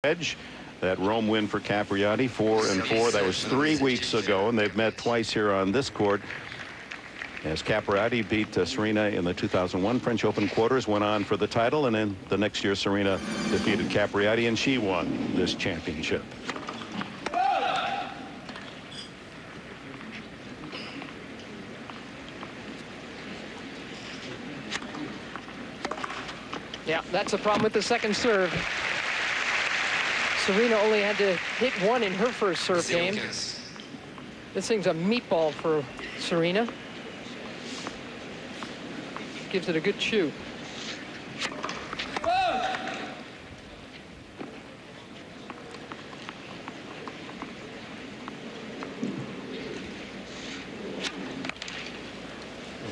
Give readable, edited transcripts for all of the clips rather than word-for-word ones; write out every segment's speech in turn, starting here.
edge. That Rome win for Capriati, 4-4. That was 3 weeks ago, and they've met twice here on this court. As Capriati beat Serena in the 2001 French Open quarters, went on for the title, and then the next year Serena defeated Capriati, and she won this championship. Yeah, that's the problem with the second serve. Serena only had to hit one in her first serve game. This thing's a meatball for Serena. Gives it a good chew.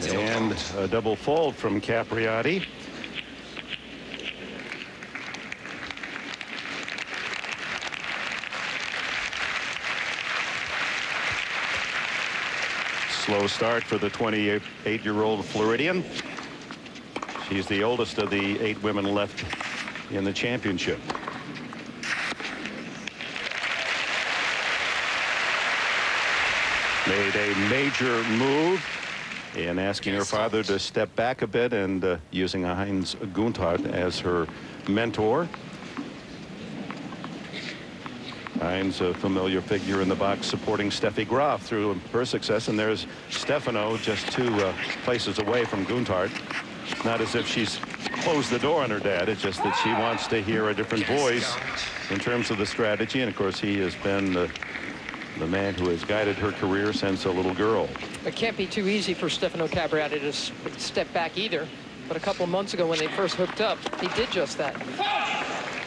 And a double fault from Capriati. Slow start for the 28-year-old Floridian. She's the oldest of the 8 women left in the championship. Made a major move in asking her father to step back a bit and using Heinz Gunthardt as her mentor. Heinz, a familiar figure in the box, supporting Steffi Graf through her success. And there's Stefano, just 2 places away from Gunthardt. Not as if she's closed the door on her dad. It's just that she wants to hear a different voice in terms of the strategy. And of course, he has been the man who has guided her career since a little girl. It can't be too easy for Stefano Capriati to step back either. But a couple of months ago when they first hooked up, he did just that.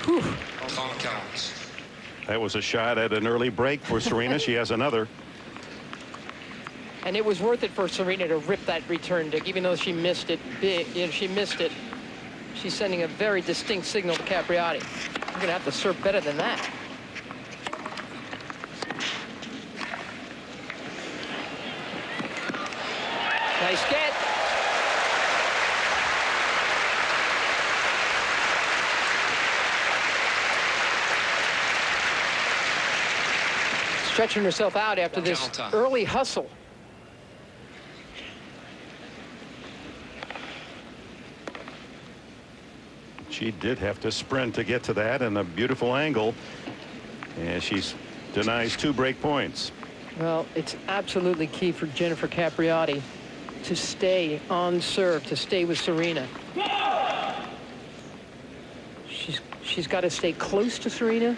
Whew. That was a shot at an early break for Serena. She has another. And it was worth it for Serena to rip that return, Dick, even though she missed it big. You know, she missed it. She's sending a very distinct signal to Capriati. You're going to have to serve better than that. Nice get. Stretching herself out after this early hustle. She did have to sprint to get to that, and a beautiful angle. And she denies 2 break points. Well, it's absolutely key for Jennifer Capriati to stay on serve, to stay with Serena. She's got to stay close to Serena.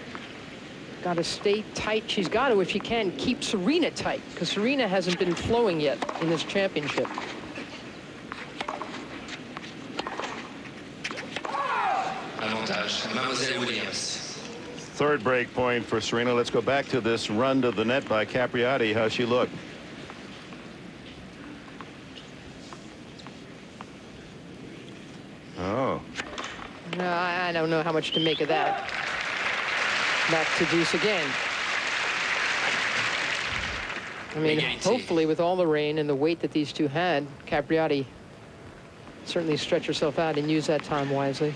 Got to stay tight. She's got to, if she can, keep Serena tight, because Serena hasn't been flowing yet in this championship. Avantage, Mademoiselle Williams. 3rd break point for Serena. Let's go back to this run to the net by Capriati. How she looked. Oh. No, I don't know how much to make of that. Back to deuce again. I mean, hopefully with all the rain and the weight that these two had, Capriati certainly stretch herself out and use that time wisely.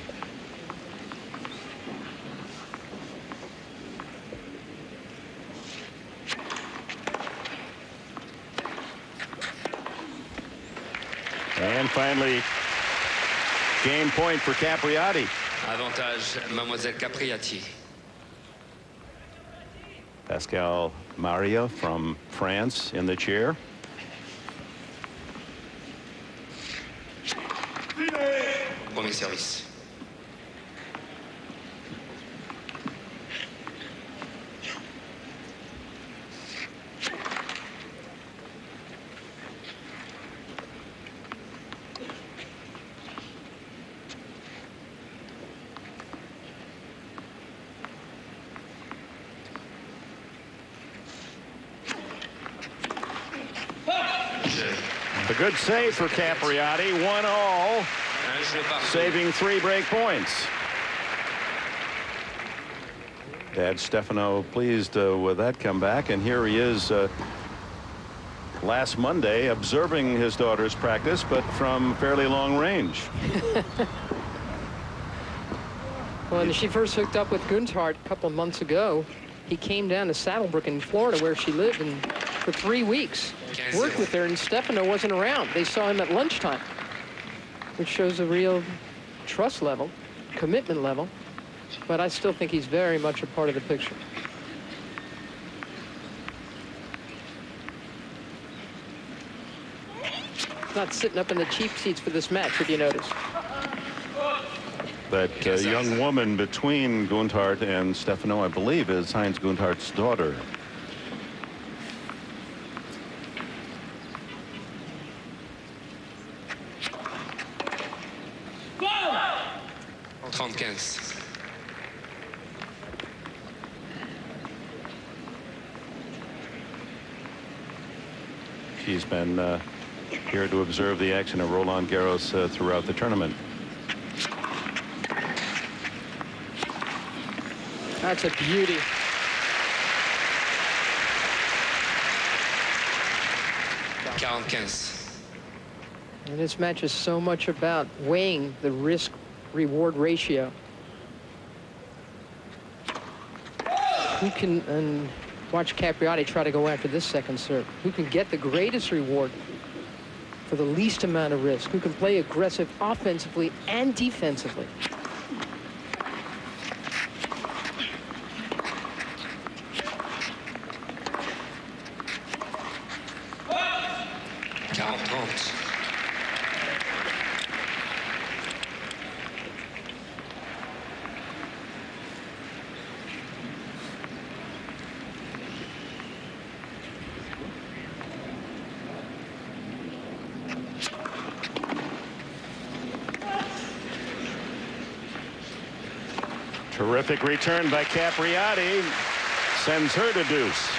And finally, game point for Capriati. Avantage, Mademoiselle Capriati. Pascal Maria from France in the chair. Premier service. A good save for Capriati, 1-all, saving 3 break points. Dad Stefano pleased with that comeback, and here he is last Monday observing his daughter's practice, but from fairly long range. Well, When she first hooked up with Guntart a couple of months ago, he came down to Saddlebrook in Florida, where she lived, and for 3 weeks worked with her, and Stefano wasn't around. They saw him at lunchtime, which shows a real trust level, commitment level. But I still think he's very much a part of the picture. Not sitting up in the cheap seats for this match, if you notice. That young woman between Guntart and Stefano, I believe, is Heinz Guntart's daughter. She's been here to observe the action of Roland Garros throughout the tournament. That's a beauty. And this match is so much about weighing the risk-reward ratio. Who can, and watch Capriati try to go after this second serve. Who can get the greatest reward for the least amount of risk? Who can play aggressive offensively and defensively? Terrific return by Capriati. Sends her to deuce.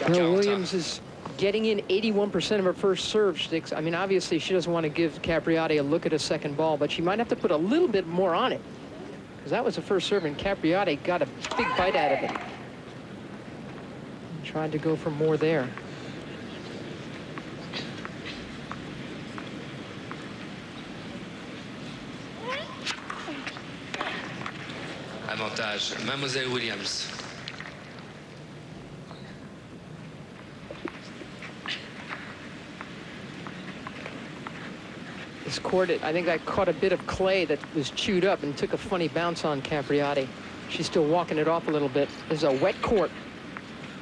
Well, Williams is getting in 81% of her first serve sticks. I mean, obviously, she doesn't want to give Capriati a look at a second ball, but she might have to put a little bit more on it, because that was the first serve, and Capriati got a big bite out of it. Tried to go for more there. Avantage, Mademoiselle Williams. This court, I think I caught a bit of clay that was chewed up and took a funny bounce on Capriati. She's still walking it off a little bit. This is a wet court.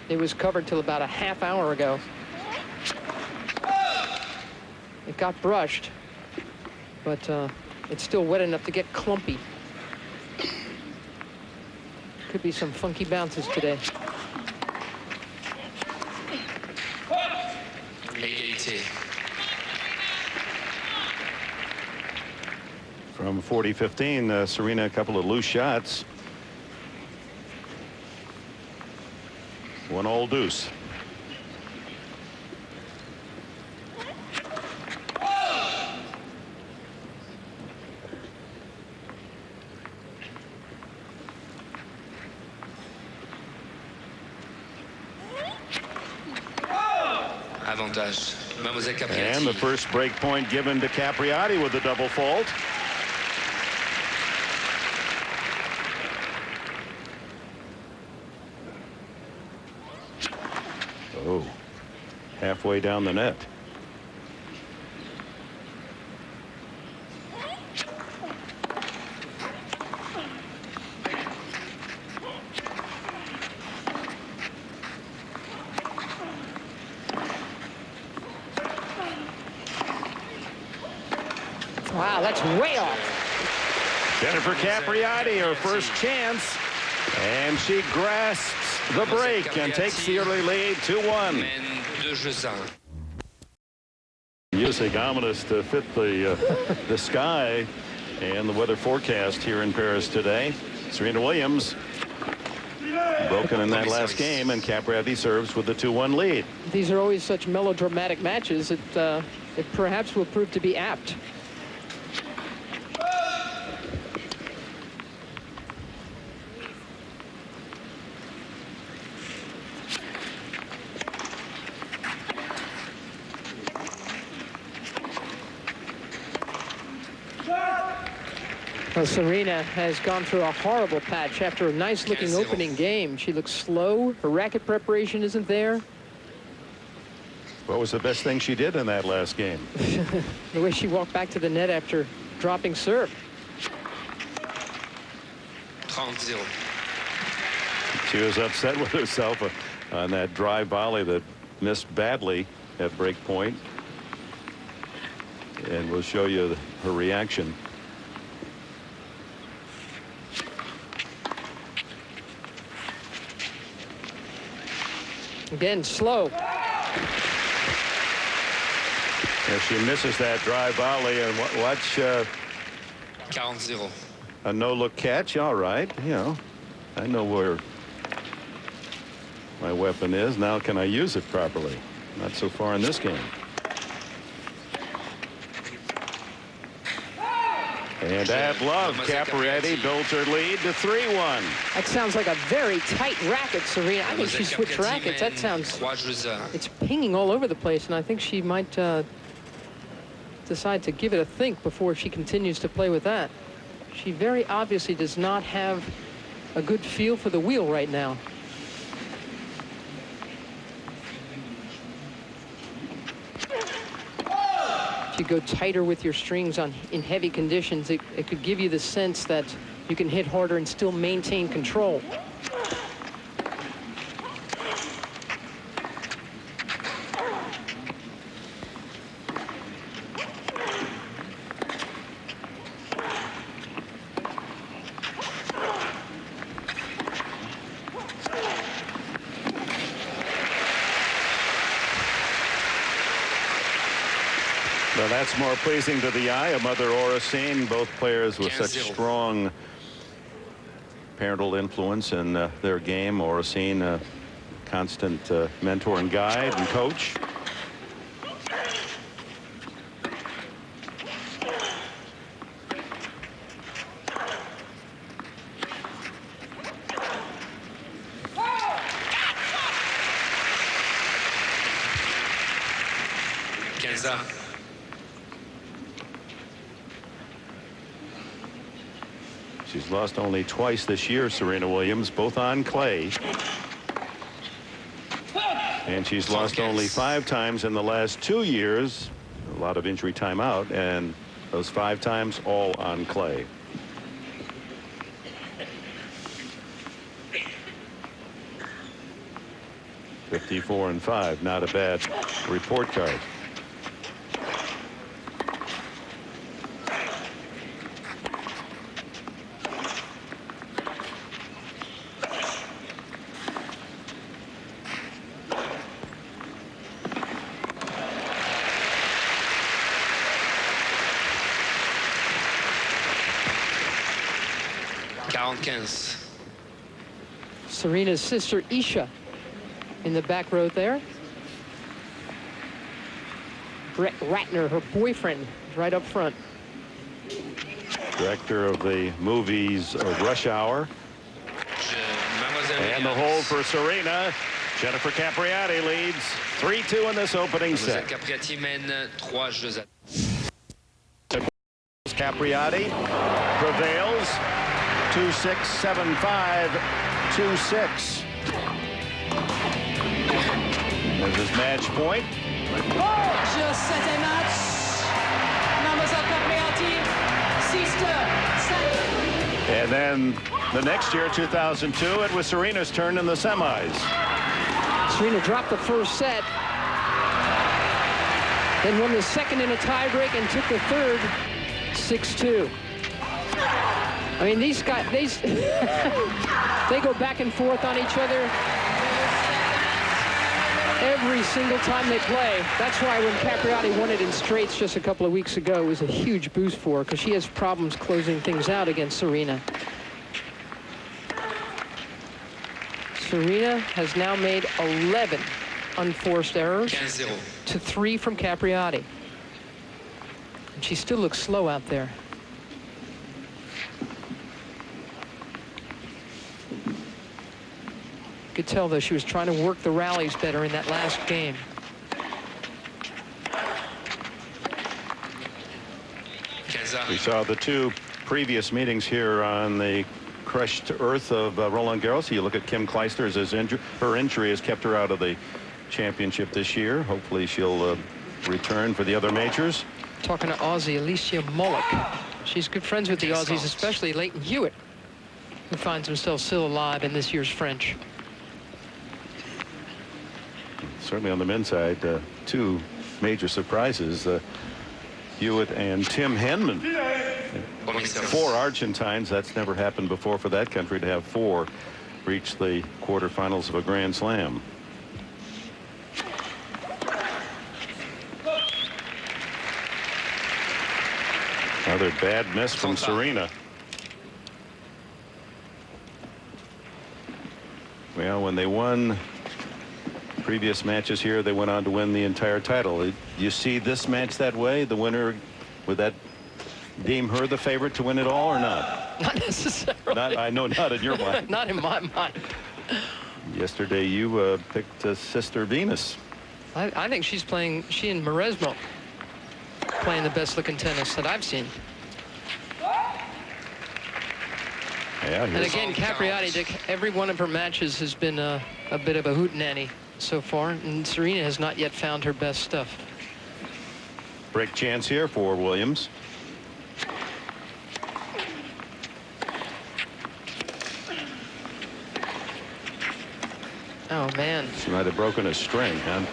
It was covered till about a half hour ago. It got brushed, but it's still wet enough to get clumpy. Could be some funky bounces today. Égalité. From 40-15, Serena, a couple of loose shots. 1-all deuce. Avantage, Mademoiselle Capriati. And the first break point given to Capriati with the double fault. Oh, halfway down the net. Wow, that's way off. Jennifer Capriati, her first chance, and she grasps the break and takes the early lead 2-1. Music ominous to fit the sky and the weather forecast here in Paris today. Serena Williams broken in that last game, and Capriati serves with the 2-1 lead. These are always such melodramatic matches. It perhaps will prove to be apt. Well, Serena has gone through a horrible patch after a nice-looking opening game. She looks slow. Her racket preparation isn't there. What was the best thing she did in that last game? The way she walked back to the net after dropping serve. 30-0. She was upset with herself on that drive volley that missed badly at break point. And we'll show you her reaction. Again, slow. If she misses that drive volley, and watch 40-0. a no-look catch. All right, you know, I know where my weapon is. Now can I use it properly? Not so far in this game. And at love, Capriati builds her lead to 3-1. That sounds like a very tight racket, Serena. I think she switched rackets. That sounds, 3-2. it's pinging all over the place, and I think she might decide to give it a think before she continues to play with that. She very obviously does not have a good feel for the wheel right now. If you go tighter with your strings in heavy conditions, it could give you the sense that you can hit harder and still maintain control. Well, that's more pleasing to the eye. A mother or a scene, both players with such strong parental influence in their game. Or a scene, a constant mentor and guide and coach. She's lost only twice this year, Serena Williams, both on clay. And she's lost only 5 times in the last 2 years. A lot of injury time out, and those 5 times all on clay. (54-5), not a bad report card. Serena's sister Isha in the back row there. Brett Ratner, her boyfriend, is right up front. Director of the movies Rush Hour. And the hold for Serena. Jennifer Capriati leads 3-2 in this opening set. Capriati mène 3-2. Capriati prevails. 2-6, 7-5, 2-6. There's his match point. Sur 7e match, Mademoiselle Capriati, 6-2. And then the next year, 2002, it was Serena's turn in the semis. Serena dropped the first set, then won the second in a tiebreak and took the third 6-2. I mean, these guys, they go back and forth on each other every single time they play. That's why when Capriati won it in straights just a couple of weeks ago, it was a huge boost for her, because she has problems closing things out against Serena. Serena has now made 11 unforced errors to 3 from Capriati. And she still looks slow out there. You could tell, though, she was trying to work the rallies better in that last game. We saw the 2 previous meetings here on the crushed earth of Roland Garros. You look at Kim Clijsters, her injury has kept her out of the championship this year. Hopefully she'll return for the other majors. Talking to Aussie Alicia Mullock. She's good friends with the Aussies, especially Leighton Hewitt, who finds himself still alive in this year's French. Certainly on the men's side, two major surprises. Hewitt and Tim Henman. 4 Argentines. That's never happened before for that country to have 4 reach the quarterfinals of a Grand Slam. Another bad miss from Serena. Well, when they won previous matches here, they went on to win the entire title. You see this match that way? The winner, would that deem her the favorite to win it all or not? Not necessarily. I know not in your mind. Not in my mind. Yesterday you picked Sister Venus. I think she and Maresmo playing the best looking tennis that I've seen. Yeah, and again, Capriati, every one of her matches has been a bit of a hootenanny so far, and Serena has not yet found her best stuff. Break chance here for Williams. Oh man, she might have broken a string, huh?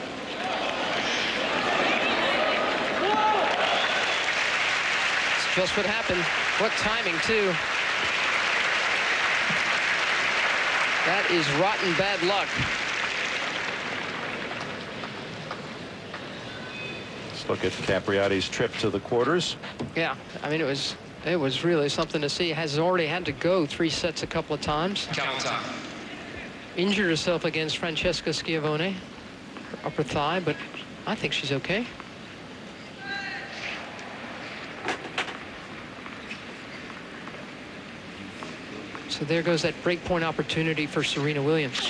It's just what happened. What timing too. That is rotten bad luck. Let's look at Capriati's trip to the quarters. Yeah, I mean, it was really something to see. Has already had to go 3 sets a couple of times. Injured herself against Francesca Schiavone, her upper thigh, but I think she's okay. So there goes that breakpoint opportunity for Serena Williams.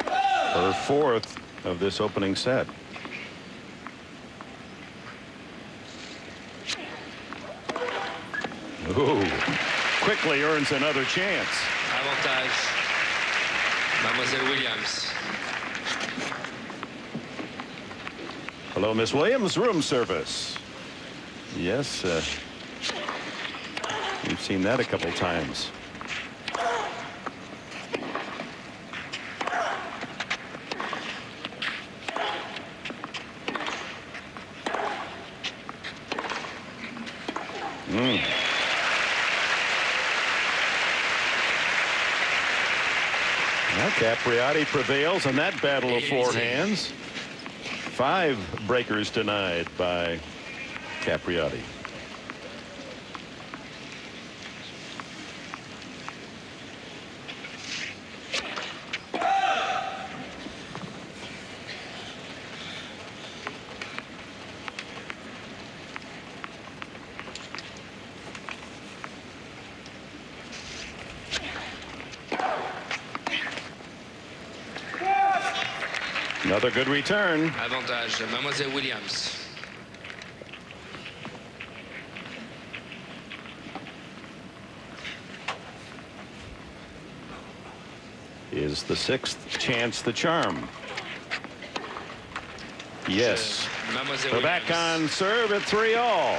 Her 4th of this opening set. Ooh, quickly earns another chance. Avantage. Mademoiselle Williams. Hello, Miss Williams. Room service. Yes, we've seen that a couple times. Well, Capriati prevails in that battle of forehands. 5 breakers denied by Capriati. Another good return. Avantage, Mademoiselle Williams. Is the 6th chance the charm? Yes. We're back on serve at 3-all.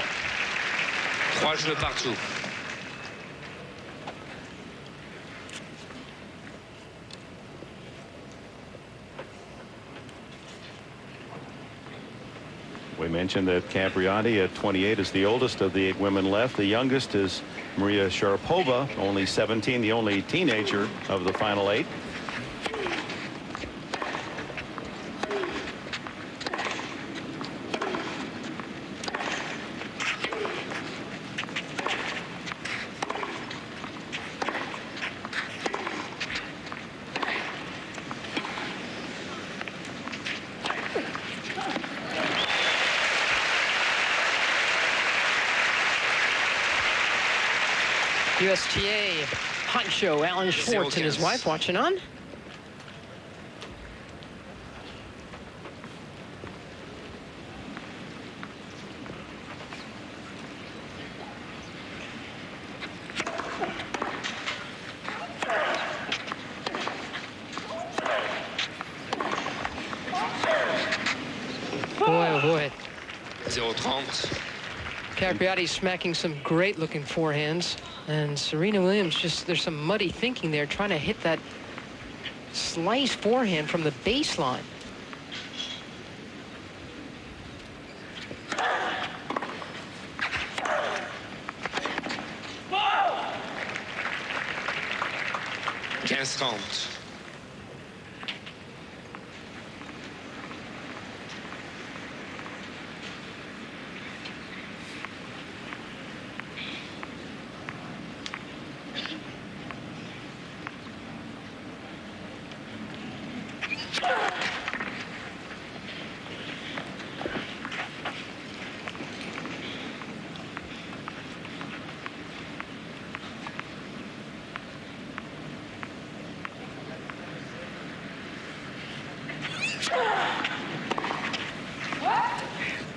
3 jeux partout. We mentioned that Capriati at 28 is the oldest of the 8 women left. The youngest is Maria Sharapova, only 17, the only teenager of the final 8. USTA honcho Alan Schwartz and his wife watching on. 0-30. Capriati smacking some great looking forehands, and Serena Williams just, there's some muddy thinking there, trying to hit that slice forehand from the baseline. Count.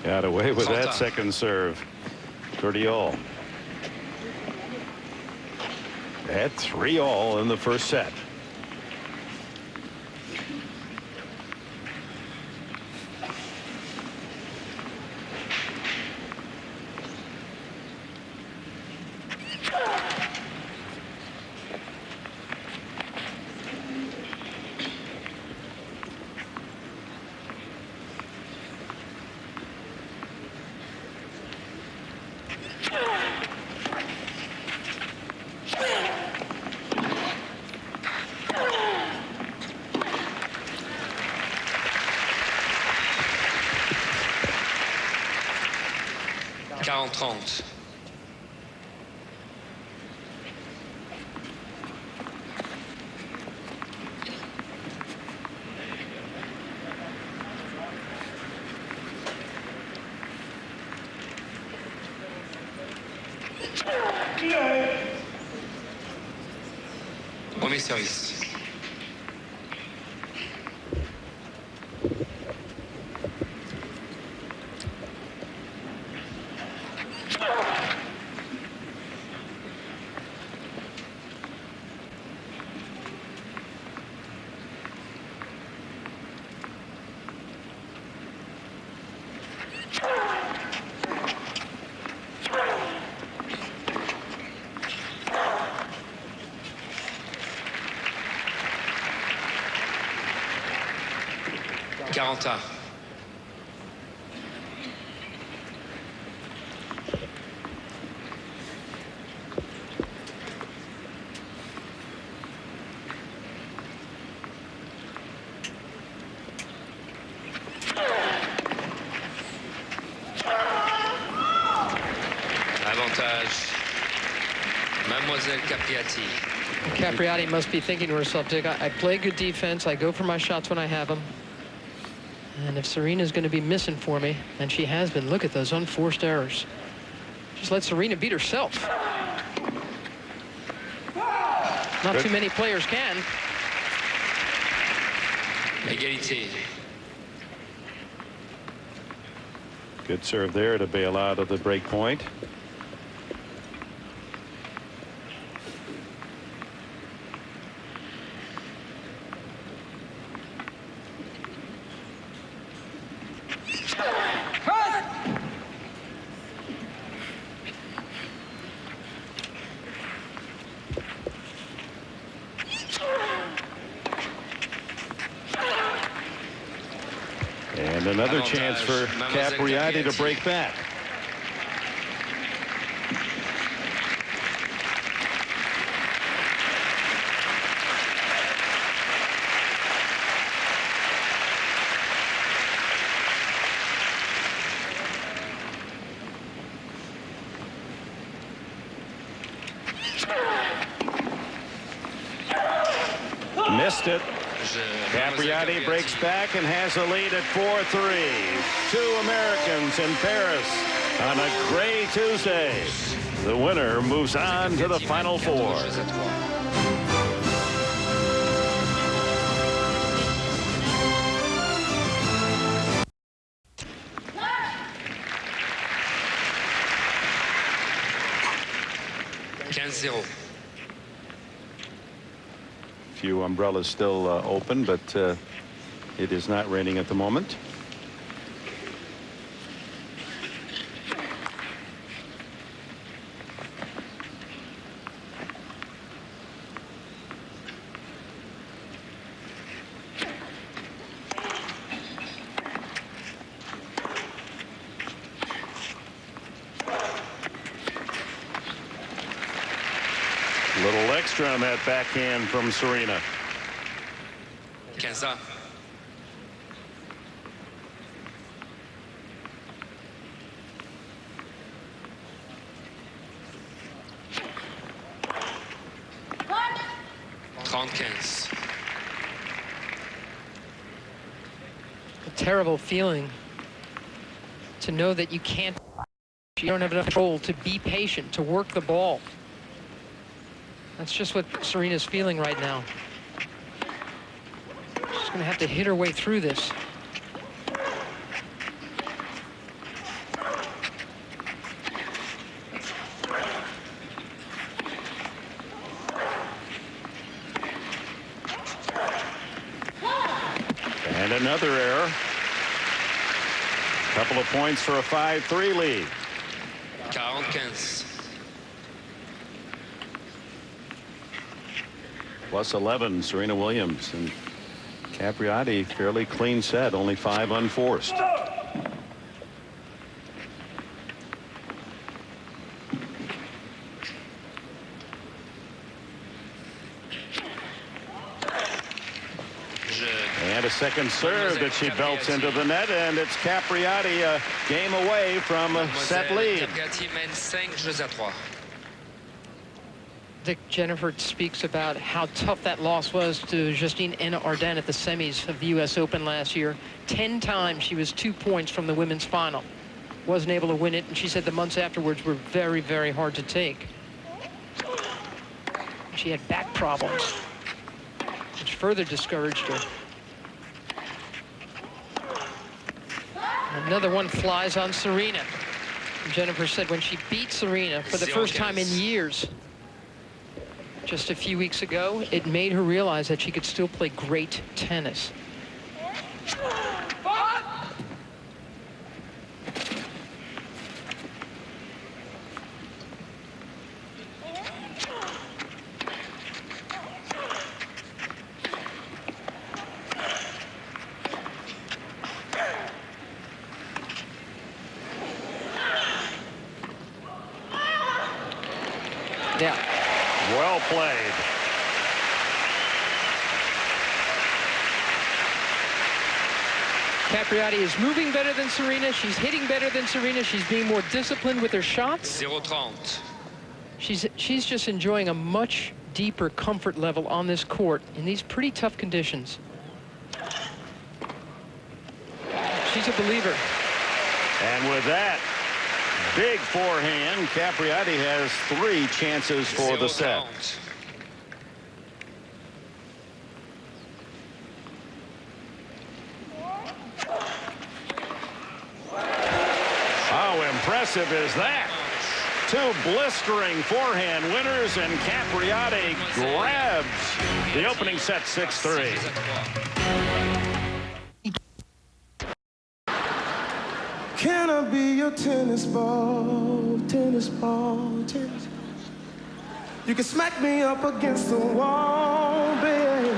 Got away with that second serve. 30-all. At 3-all in the first set. Premier service. Quarterfinal. Avantage. Mademoiselle Capriati. Capriati must be thinking to herself, Dick, I play good defense. I go for my shots when I have them. And if Serena's going to be missing for me, and she has been, look at those unforced errors. Just let Serena beat herself. Not too many players can. Égalité. Good serve there to bail out of the break point. And another chance for Capriati to break back. Missed it. Capriati breaks back and has a lead at 4-3. Two Americans in Paris on a gray Tuesday. The winner moves on to the Final Four. Few umbrellas still open, but it is not raining at the moment. little extra on that backhand from Serena. 15 ans. A terrible feeling to know that you don't have enough control, to be patient, to work the ball. That's just what Serena's feeling right now. She's going to have to hit her way through this. And another error. Couple of points for a 5-3 lead. 45. Plus 11, Serena Williams. And Capriati, fairly clean set, only 5 unforced. And a second serve that she belts into the net, and it's Capriati a game away from a set lead. Capriati mène 5-3. Dick, Jennifer speaks about how tough that loss was to Justine Henin-Ardenne at the semis of the U.S. Open last year. 10 times she was 2 points from the women's final. Wasn't able to win it, and she said the months afterwards were very, very hard to take. She had back problems, which further discouraged her. Another one flies on Serena. Jennifer said when she beat Serena for the first time in years, just a few weeks ago, it made her realize that she could still play great tennis. Yeah. Well played. Capriati is moving better than Serena. She's hitting better than Serena. She's being more disciplined with her shots. 0-30. She's just enjoying a much deeper comfort level on this court in these pretty tough conditions. She's a believer. And with that big forehand, Capriati has 3 chances for the set. How impressive is that? 2 blistering forehand winners, and Capriati grabs the opening set 6-3. Can I be your tennis ball, tennis ball, tennis ball? You can smack me up against the wall, babe.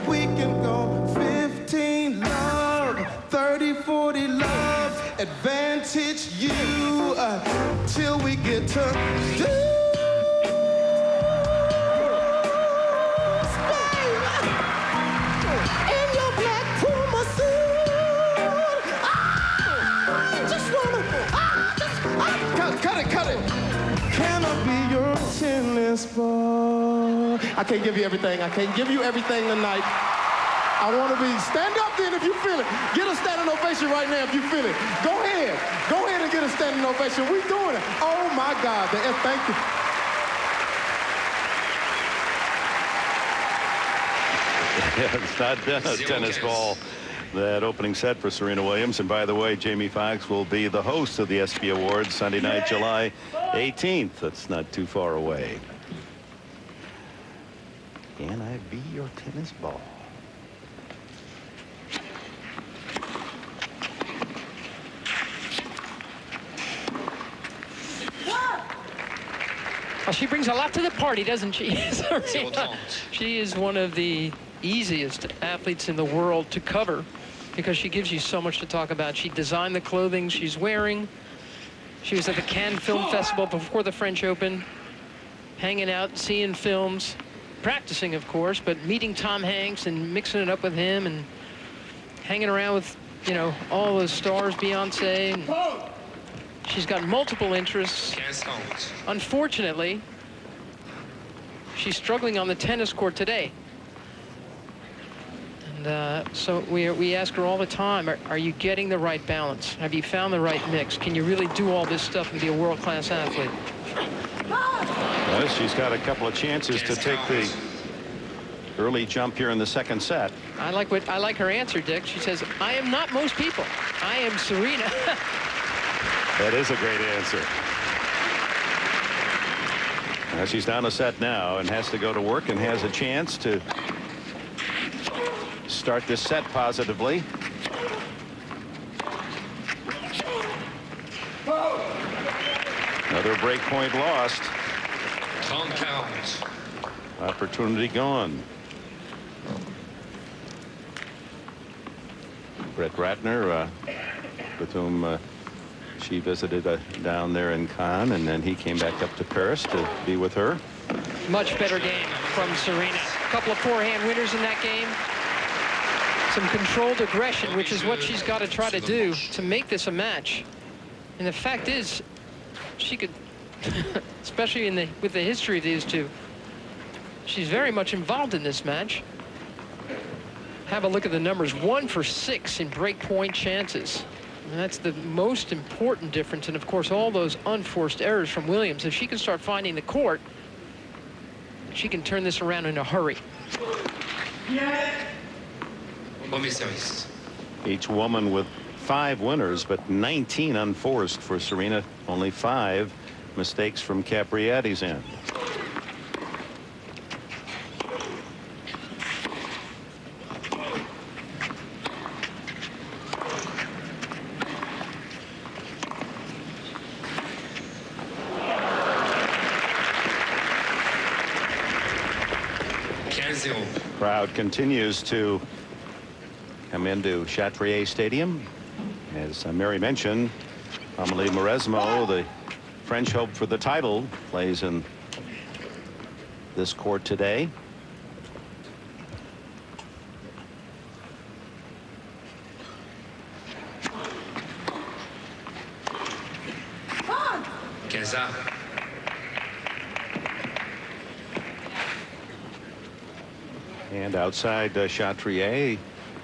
We can go 15 love, 30, 40 love, advantage you till we get to ball. I can't give you everything. I can't give you everything tonight. I want to be, stand up then if you feel it. Get a standing ovation right now if you feel it. Go ahead. Go ahead and get a standing ovation. We're doing it. Oh my God. Thank you. It's not been a tennis ball, that opening set for Serena Williams. And by the way, Jamie Foxx will be the host of the ESPY Awards Sunday night, July 18th. That's not too far away. Can I be your tennis ball? Well, she brings a lot to the party, doesn't she? Serena. She is one of the easiest athletes in the world to cover because she gives you so much to talk about. She designed the clothing she's wearing. She was at the Cannes Film Festival before the French Open. hanging out, seeing films, practicing, of course, but meeting Tom Hanks and mixing it up with him and hanging around with, you know, all the stars, Beyonce. And she's got multiple interests. 15 comptes. Unfortunately, she's struggling on the tennis court today. And so we ask her all the time, are you getting the right balance? Have you found the right mix? Can you really do all this stuff and be a world-class athlete? Well, she's got a couple of chances to take the early jump here in the second set. I like her answer, Dick. She says, I am not most people. I am Serena. That is a great answer. She's down a set now and has to go to work and has a chance to start this set positively. Another break point lost. 30-40. Opportunity gone. Brett Ratner, with whom she visited down there in Cannes, and then he came back up to Paris to be with her. Much better game from Serena. A couple of forehand winners in that game. Some controlled aggression, which is what she's got to try to do to make this a match. And the fact is, she could, especially with the history of these two, she's very much involved in this match. Have a look at the numbers. 1 for 6 in break point chances. And that's the most important difference. And of course, all those unforced errors from Williams. If she can start finding the court, she can turn this around in a hurry. Premier service. Each woman with 5 winners, but 19 unforced for Serena. Only 5 mistakes from Capriati's end. Crowd continues to come into Chatrier Stadium. As Mary mentioned, Amélie Mauresmo, the French hope for the title, plays in this court today. Keza. And outside Chatrier,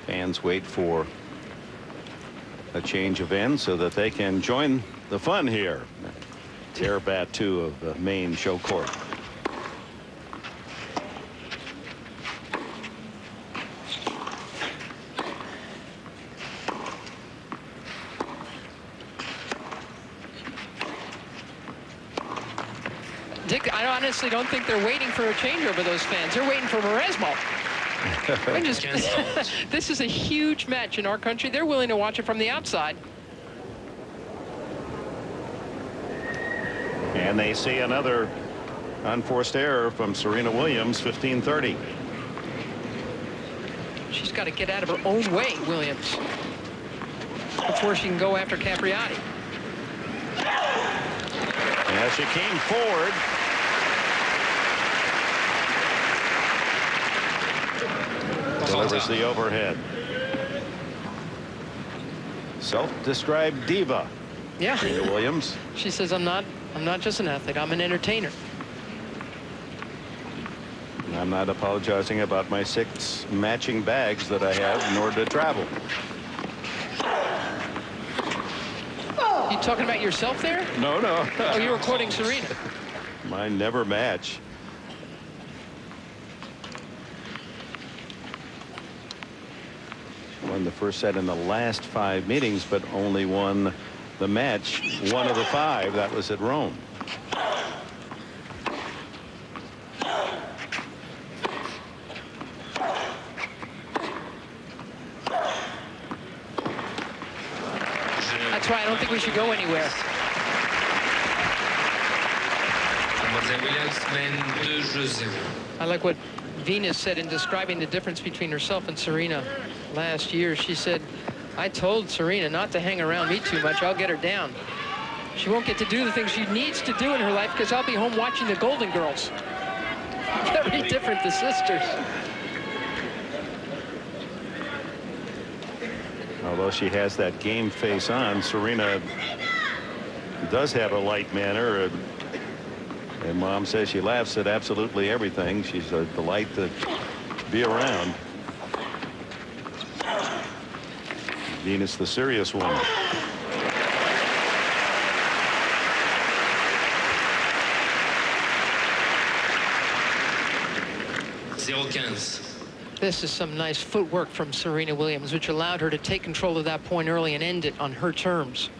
fans wait for a change of end so that they can join the fun here. Terrabat 2 of the main show court. Dick, I honestly don't think they're waiting for a changeover, those fans. They're waiting for Mauresmo. This is a huge match in our country. They're willing to watch it from the outside. And they see another unforced error from Serena Williams, 15-30. She's got to get out of her own way, Williams, before she can go after Capriati. As she came forward. Delivers the overhead. Self-described diva. Yeah. Serena Williams. She says, I'm not just an athlete, I'm an entertainer. I'm not apologizing about my 6 matching bags that I have in order to travel. You talking about yourself there? No, no. Oh, you were quoting Serena. Mine never match. Won the first set in the last 5 meetings, but only won the match 1 of the 5. That was at Rome. That's why I don't think we should go anywhere. Mademoiselle Williams mène 2-0. I like what Venus said in describing the difference between herself and Serena last year. She said, I told Serena not to hang around me too much. I'll get her down. She won't get to do the things she needs to do in her life because I'll be home watching the Golden Girls. Very different, the sisters. Although she has that game face on, Serena does have a light manner. And Mom says she laughs at absolutely everything. She's a delight to be around. Venus, the serious one. This is some nice footwork from Serena Williams, which allowed her to take control of that point early and end it on her terms.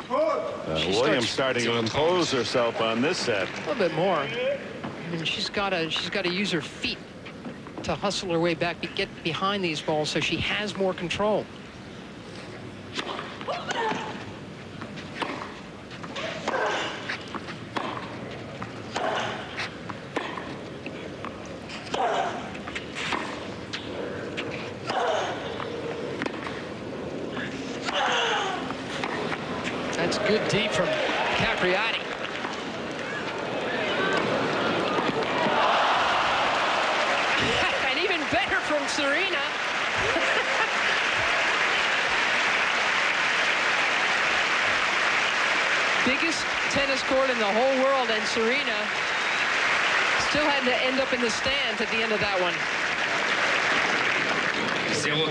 Williams starting to impose herself on this set. A little bit more. I mean, she's got to use her feet to hustle her way back, get behind these balls, so she has more control. That's good deep from Capriati. And even better from Serena. Biggest tennis court in the whole world, and Serena still had to end up in the stands at the end of that one. 0-40.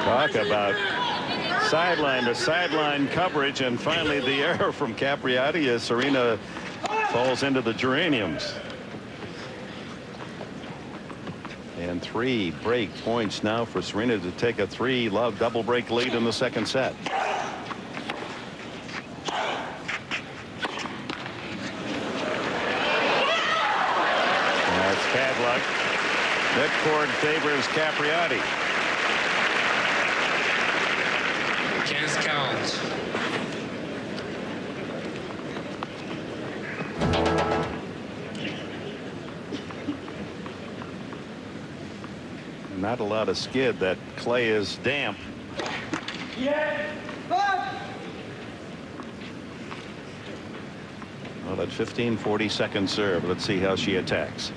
Talk about sideline to sideline coverage, and finally the error from Capriati as Serena falls into the geraniums. And 3 break points now for Serena to take a 3-love double break lead in the second set. That's bad luck. Midcourt favors Capriati. 15-40. Not a lot of skid. That clay is damp. Well, at 15-40 serve. Let's see how she attacks.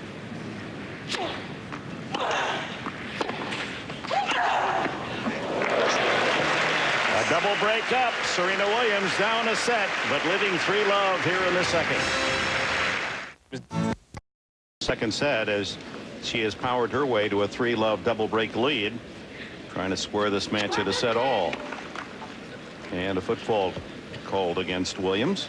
A double break up. Serena Williams down a set, but leading 3-love here in the second set as she has powered her way to a 3-love double break lead, trying to square this match at a set all. And a foot fault called against Williams.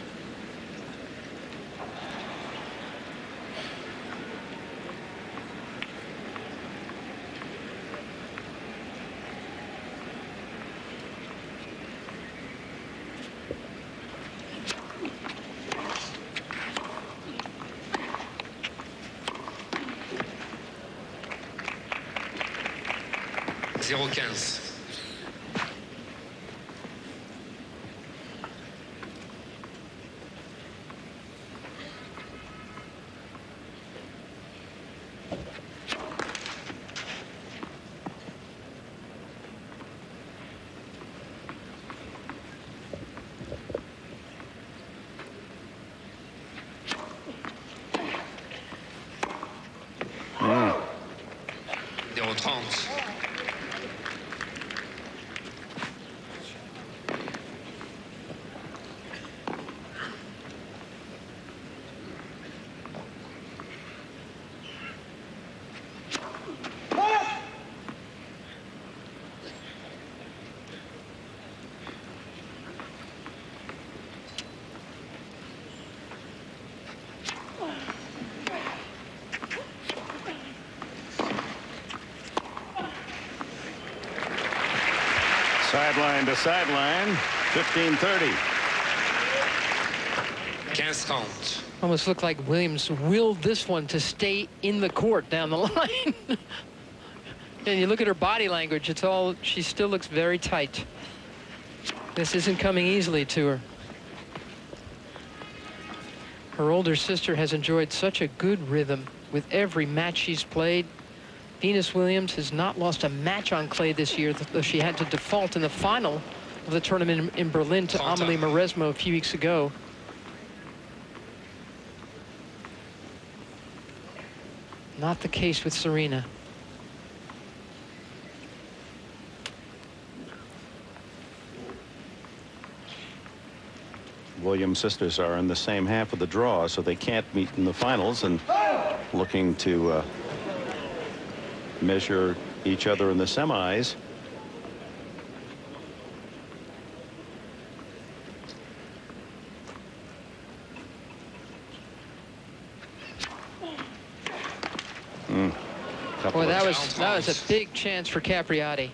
Sideline to sideline, 15-30. 15-30. Almost looked like Williams willed this one to stay in the court down the line. And you look at her body language, it's all, she still looks very tight. This isn't coming easily to her. Her older sister has enjoyed such a good rhythm with every match she's played. Venus Williams has not lost a match on clay this year, though she had to default in the final of the tournament in Berlin to Amelie Mauresmo a few weeks ago. Not the case with Serena. Williams sisters are in the same half of the draw, so they can't meet in the finals, and looking to measure each other in the semis. Boy, that was a big chance for Capriati.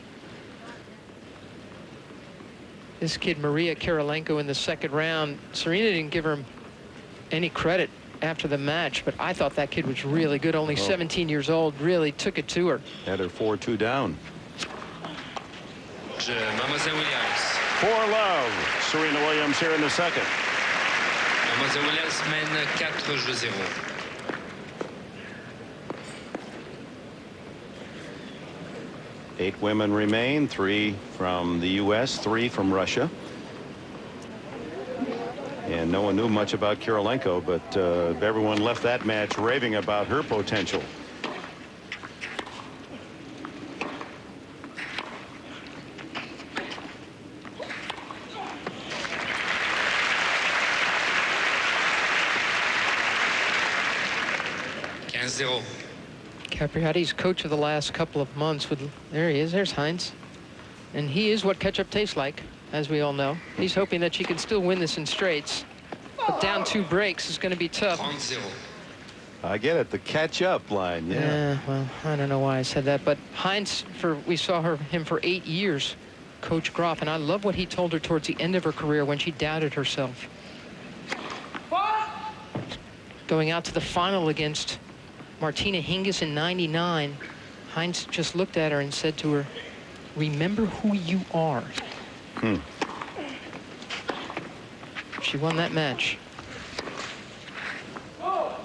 This kid, Maria Kirilenko, in the second round, Serena didn't give her any credit after the match, but I thought that kid was really good. Only 17 years old, really took it to her. Had her 4-2 down. Mademoiselle Williams. 4-love. Serena Williams here in the second. Mademoiselle Williams mène 4-0. Eight women remain, 3 from the U.S., 3 from Russia. And no one knew much about Kirilenko, but everyone left that match raving about her potential. Capriati's coach of the last couple of months there he is, there's Heinz. And he is what ketchup tastes like, as we all know. He's hoping that she can still win this in straights. But down 2 breaks is going to be tough. I get it, the catch-up line, yeah. Well, I don't know why I said that, but Heinz, we saw him for 8 years, Coach Groff, and I love what he told her towards the end of her career when she doubted herself. Going out to the final against Martina Hingis in '99, Heinz just looked at her and said to her, "Remember who you are." She won that match.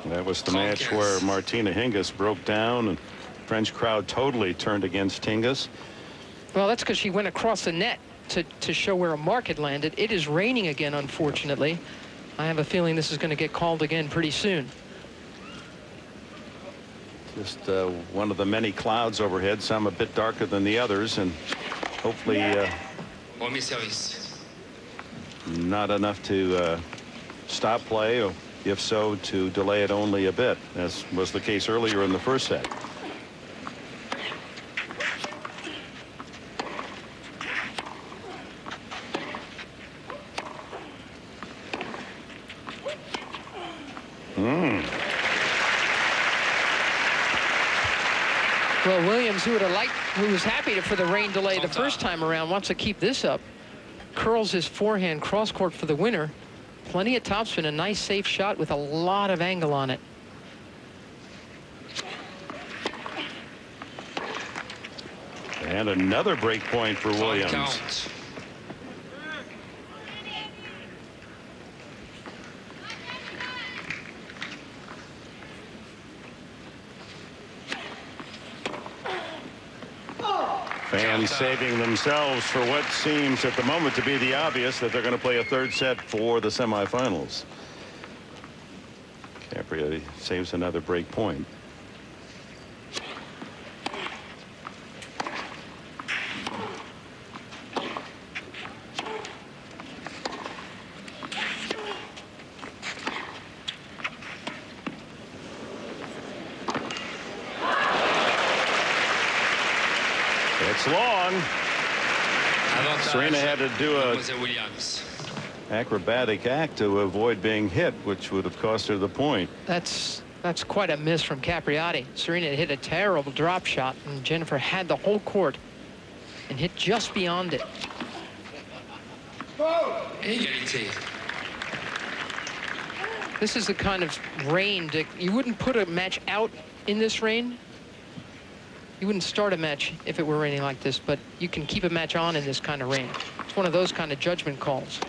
That was the match where Martina Hingis broke down and French crowd totally turned against Hingis. Well, that's because she went across the net to show where a mark had landed. It is raining again, unfortunately. I have a feeling this is going to get called again pretty soon. Just one of the many clouds overhead, some a bit darker than the others, and hopefully not enough to stop play, or if so, to delay it only a bit, as was the case earlier in the first set. Well, Williams, who was happy for the rain delay the first time around, wants to keep this up. Curls his forehand cross court for the winner. Plenty of topspin, a nice safe shot with a lot of angle on it. And another break point for Williams. Fans saving themselves for what seems at the moment to be the obvious, that they're going to play a third set for the semifinals. Capriati saves another break point. It's long. Serena had to do a acrobatic act to avoid being hit, which would have cost her the point. That's quite a miss from Capriati. Serena hit a terrible drop shot, and Jennifer had the whole court and hit just beyond it. This is the kind of rain that you wouldn't put a match out in this rain. You wouldn't start a match if it were raining like this, but you can keep a match on in this kind of rain. It's one of those kind of judgment calls.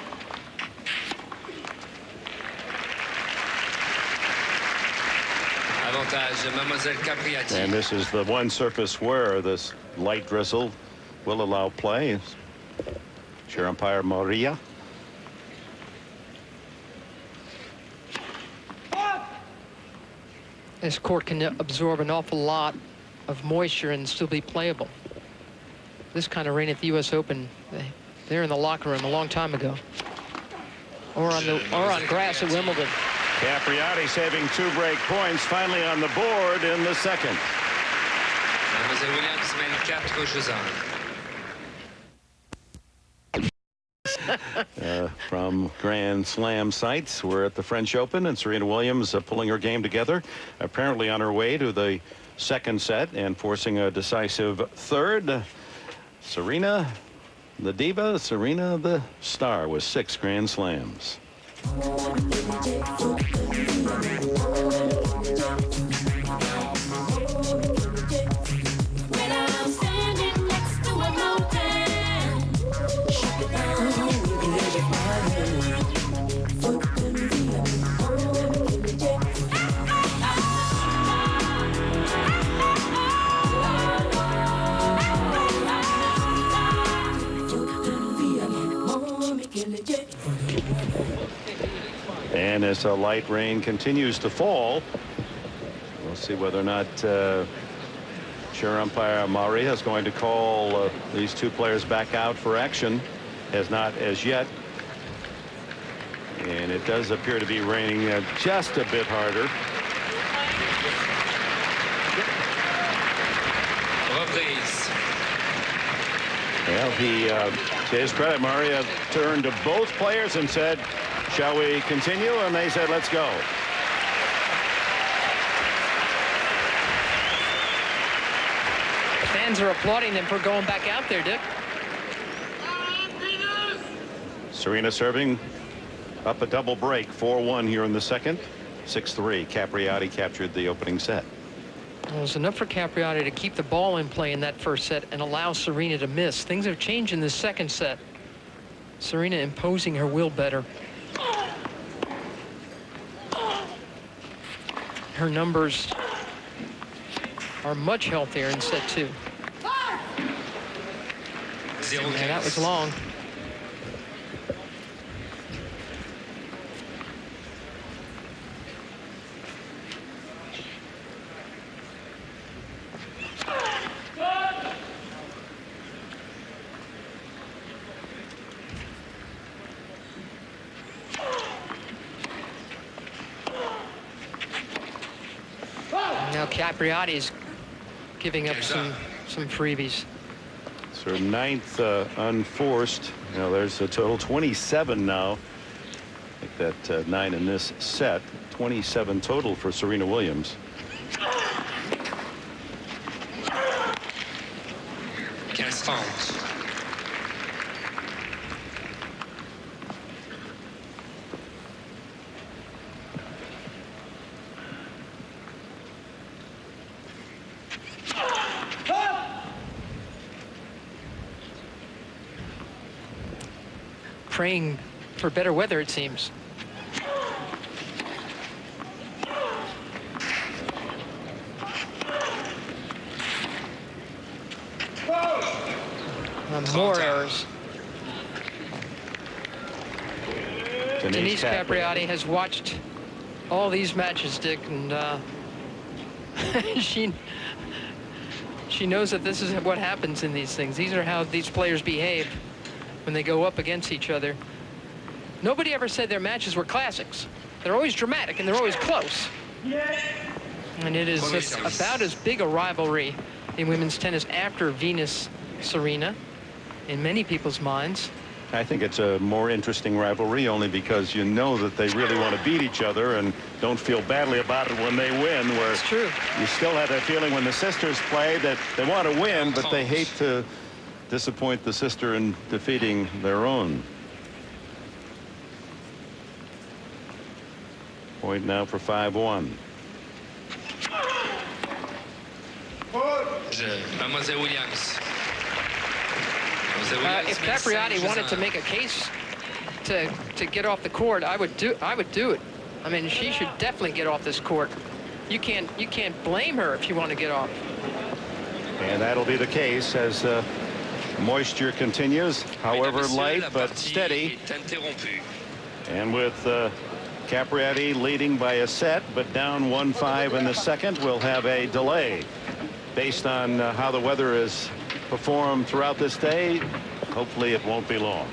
Avantage, Mademoiselle Capriati. And this is the one surface where this light drizzle will allow play. Chair umpire Maria. This court can absorb an awful lot of moisture and still be playable. This kind of rain at the U.S. Open, they're in the locker room a long time ago. Or on grass at Wimbledon. Capriati saving 2 break points, finally on the board in the second. Mademoiselle Williams mène 4 jeux à 1. From Grand Slam sites, we're at the French Open, and Serena Williams pulling her game together, apparently on her way to the second set and forcing a decisive third. Serena, the diva, Serena, the star, with 6 Grand Slams. And as a light rain continues to fall, we'll see whether or not chair umpire Maria is going to call these 2 players back out for action. Has not as yet. And it does appear to be raining just a bit harder. Reprise. Well, to his credit, Maria turned to both players and said, "Shall we continue?" And they said, "Let's go." Fans are applauding them for going back out there, Dick. Serena serving up a double break, 4-1 here in the second. 6-3. Capriati captured the opening set. Well, it was enough for Capriati to keep the ball in play in that first set and allow Serena to miss. Things have changed in the second set. Serena imposing her will better. Her numbers are much healthier in set 2. And that was long. Now Capriati's giving up some freebies. It's her 9th unforced. Now there's a total 27 now. I think that 9 in this set. 27 total for Serena Williams. Praying for better weather, it seems. More errors. Denise Capriati has watched all these matches, Dick, and she knows that this is what happens in these things. These are how these players behave when they go up against each other. Nobody ever said their matches were classics. They're always dramatic and they're always close. And it is about as big a rivalry in women's tennis after Venus Serena in many people's minds. I think it's a more interesting rivalry only because you know that they really want to beat each other and don't feel badly about it when they win, where It's true. You still have that feeling when the sisters play that they want to win, but they hate to disappoint the sister in defeating their own. Point now for 5-1. Mademoiselle Williams. If Capriati wanted to make a case to get off the court, I would do it. I mean, she should definitely get off this court. you can't blame her if you want to get off. And that'll be the case as moisture continues, however light but steady. And with Capriati leading by a set, but down 1-5 in the second, we'll have a delay. Based on how the weather is performed throughout this day, hopefully it won't be long.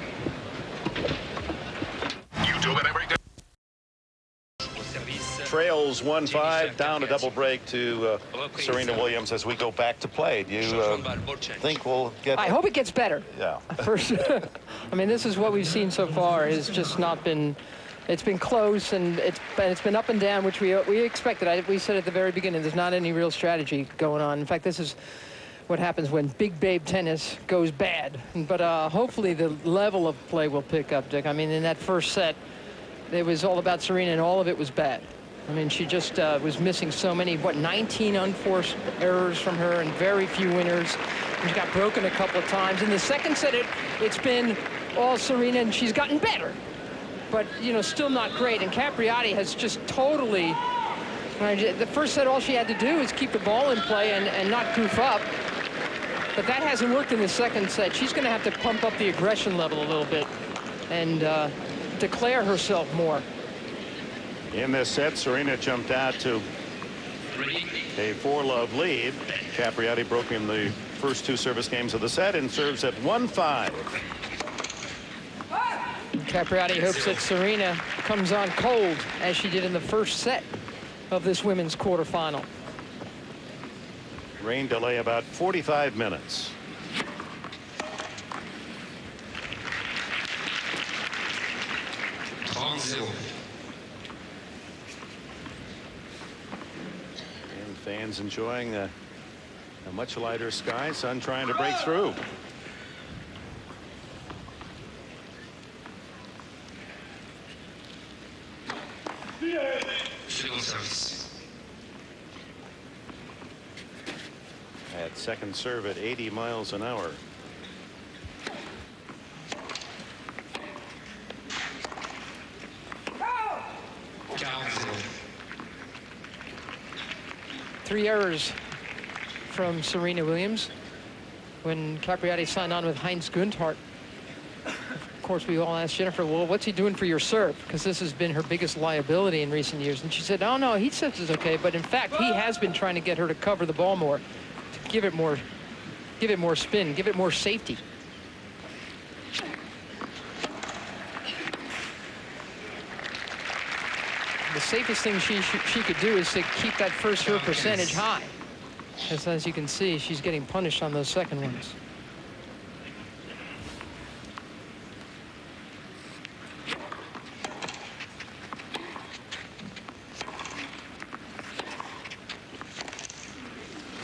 Trails 1-5, down a double break to Serena Williams as we go back to play. Do you think we'll get... I hope it gets better. Yeah. First, I mean, this is what we've seen so far. It's just not been... It's been close, and it's been up and down, which we expected. We said at the very beginning, there's not any real strategy going on. In fact, this is what happens when big babe tennis goes bad. But hopefully the level of play will pick up, Dick. I mean, in that first set, it was all about Serena, and all of it was bad. I mean, she just was missing so many, 19 unforced errors from her and very few winners. She got broken a couple of times. In the second set, it's been all Serena, and she's gotten better. But, you know, still not great. And Capriati has just totally... The first set, all she had to do is keep the ball in play and not goof up. But that hasn't worked in the second set. She's going to have to pump up the aggression level a little bit and declare herself more. In this set, Serena jumped out to a 4-love lead. Capriati broke in the first 2 service games of the set and serves at 1-5. Capriati hopes that Serena comes on cold, as she did in the first set of this women's quarterfinal. Rain delay about 45 minutes. And fans enjoying a much lighter sky, sun trying to break through. At second serve at 80 miles an hour. Three errors from Serena Williams when Capriati signed on with Heinz Gunthardt. Of course, we all asked Jennifer, well, what's he doing for your serve? Because this has been her biggest liability in recent years. And she said, oh, no, he says it's okay. But in fact, he has been trying to get her to cover the ball more, to give it more spin, give it more safety. The safest thing she could do is to keep that first serve percentage high. As you can see, she's getting punished on those second ones.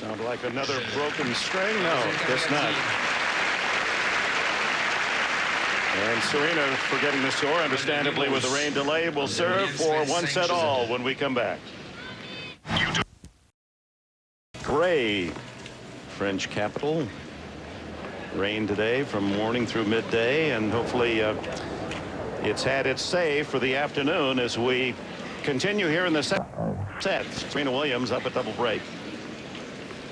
Sounds like another broken string. No, guess not. And Serena, forgetting the score, understandably with the rain delay, will serve for 1-all when we come back. Gray, French capital. Rain today from morning through midday, and hopefully it's had its say for the afternoon as we continue here in the set. Serena Williams up at double break.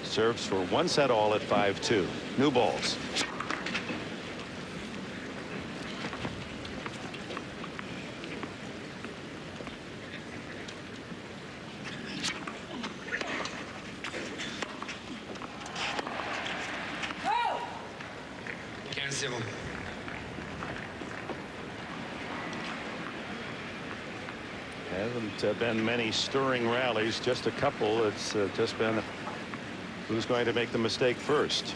Serves for 1-all at 5-2. New balls. Hasn't been many stirring rallies, just a couple. It's just been who's going to make the mistake first.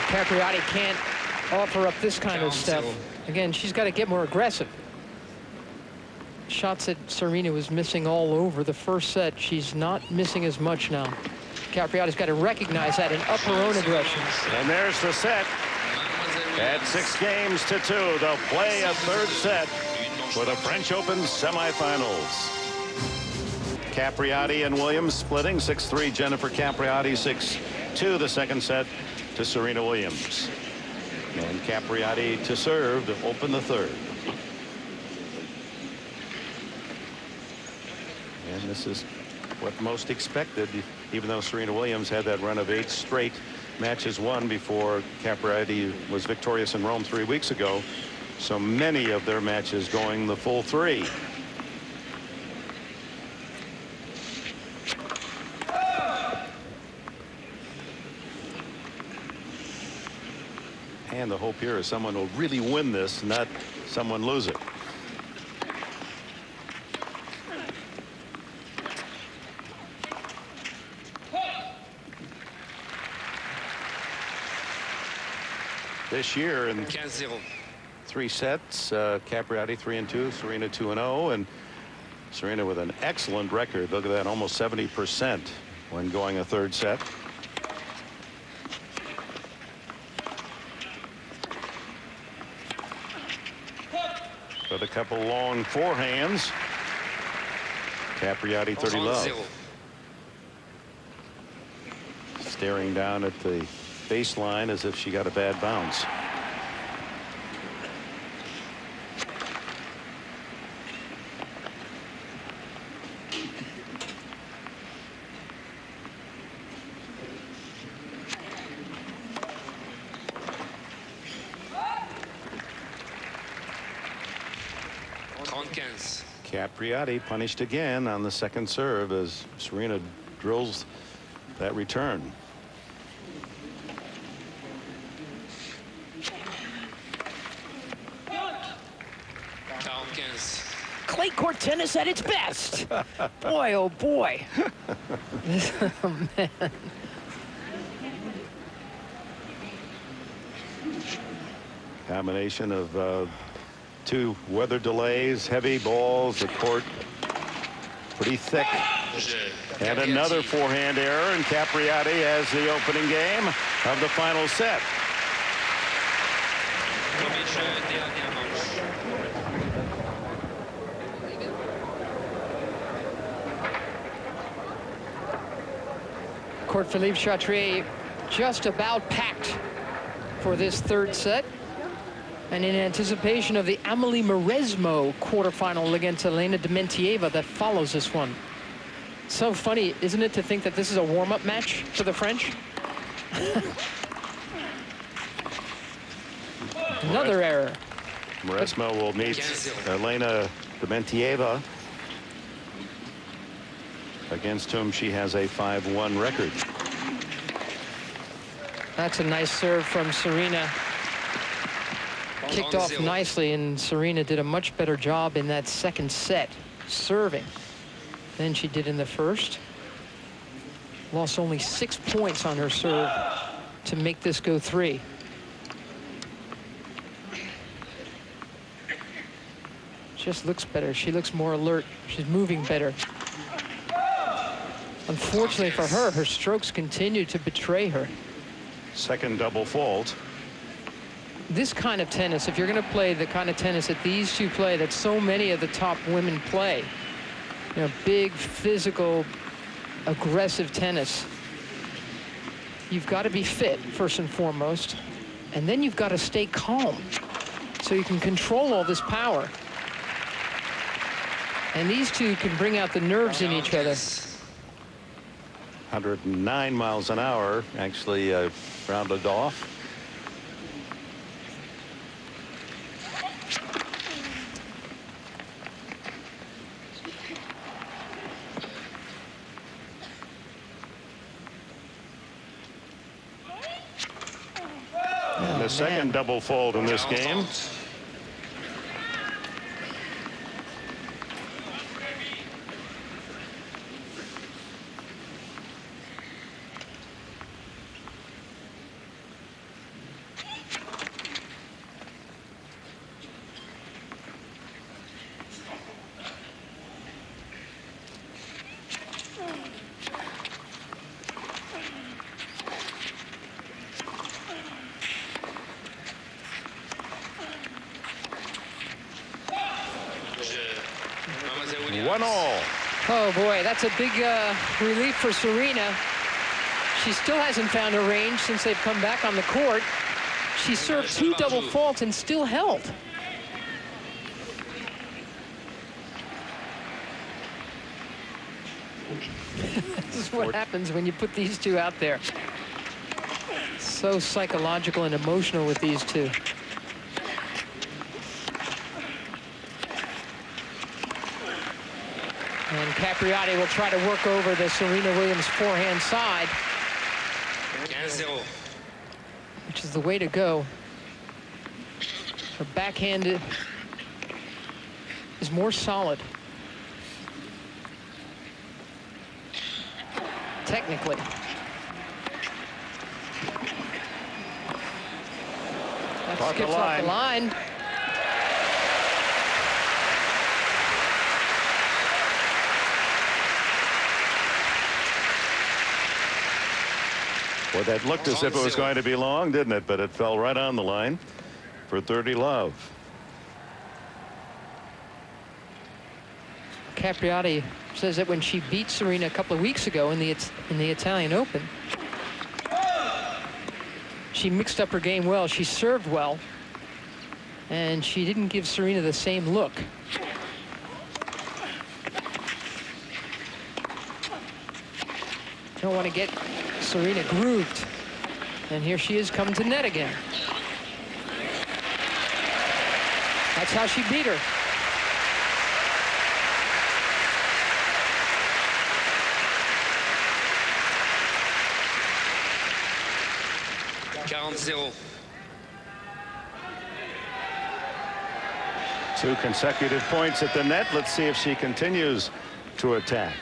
Capriati can't offer up this kind of stuff. Again, she's got to get more aggressive. Shots that Serena was missing all over the first set, she's not missing as much now. Capriati's got to recognize that and up her own aggression. And there's the set. At 6-2, they'll play a third set for the French Open semifinals. Capriati and Williams splitting 6-3. Jennifer Capriati 6-2 the second set to Serena Williams. And Capriati to serve to open the third. And this is what most expected, even though Serena Williams had that run of 8 straight matches won before Capriati was victorious in Rome 3 weeks ago. So many of their matches going the full 3. And the hope here is someone will really win this, not someone lose it. This year in 3 sets, Capriati 3-2, Serena 2-0, and Serena with an excellent record. Look at that, almost 70% when going a third set. With a couple long forehands. Capriati 30 love. Staring down at the baseline as if she got a bad bounce. Capriati punished again on the second serve as Serena drills that return. Clay court tennis at its best. Boy, oh boy. Oh, man. Combination of 2 weather delays, heavy balls, the court pretty thick. And another forehand error, and Capriati has the opening game of the final set. Court Philippe Chatrier just about packed for this third set. And in anticipation of the Amelie Mauresmo quarterfinal against Elena Dementieva that follows this one. So funny, isn't it, to think that this is a warm-up match for the French? Another error. Mauresmo will meet Elena Dementieva, against whom she has a 5-1 record. That's a nice serve from Serena. Kicked off nicely, and Serena did a much better job in that second set serving than she did in the first. Lost only 6 points on her serve to make this go 3. Just looks better. She looks more alert. She's moving better. Unfortunately for her, her strokes continue to betray her. Second double fault. This kind of tennis, if you're going to play the kind of tennis that these two play, that so many of the top women play, you know, big, physical, aggressive tennis, you've got to be fit first and foremost, and then you've got to stay calm so you can control all this power. And these two can bring out the nerves in each other. 109 miles an hour, actually rounded off. And the second double fault in this game. 1-all. Oh boy, that's a big relief for Serena. She still hasn't found her range since they've come back on the court. She served 2 double faults and still held. This is what happens when you put these two out there. So psychological and emotional with these two. And Capriati will try to work over the Serena Williams forehand side, 15-0. which is the way to go. Her backhand is more solid. Technically. That Off the skips off the line. Well, that looked as if it was going to be long, didn't it? But it fell right on the line for 30 love. Capriati says that when she beat Serena a couple of weeks ago in the Italian Open, she mixed up her game well. She served well, and she didn't give Serena the same look. Don't want to get Serena grooved. And here she is coming to net again. That's how she beat her. Two consecutive points at the net. Let's see if she continues to attack.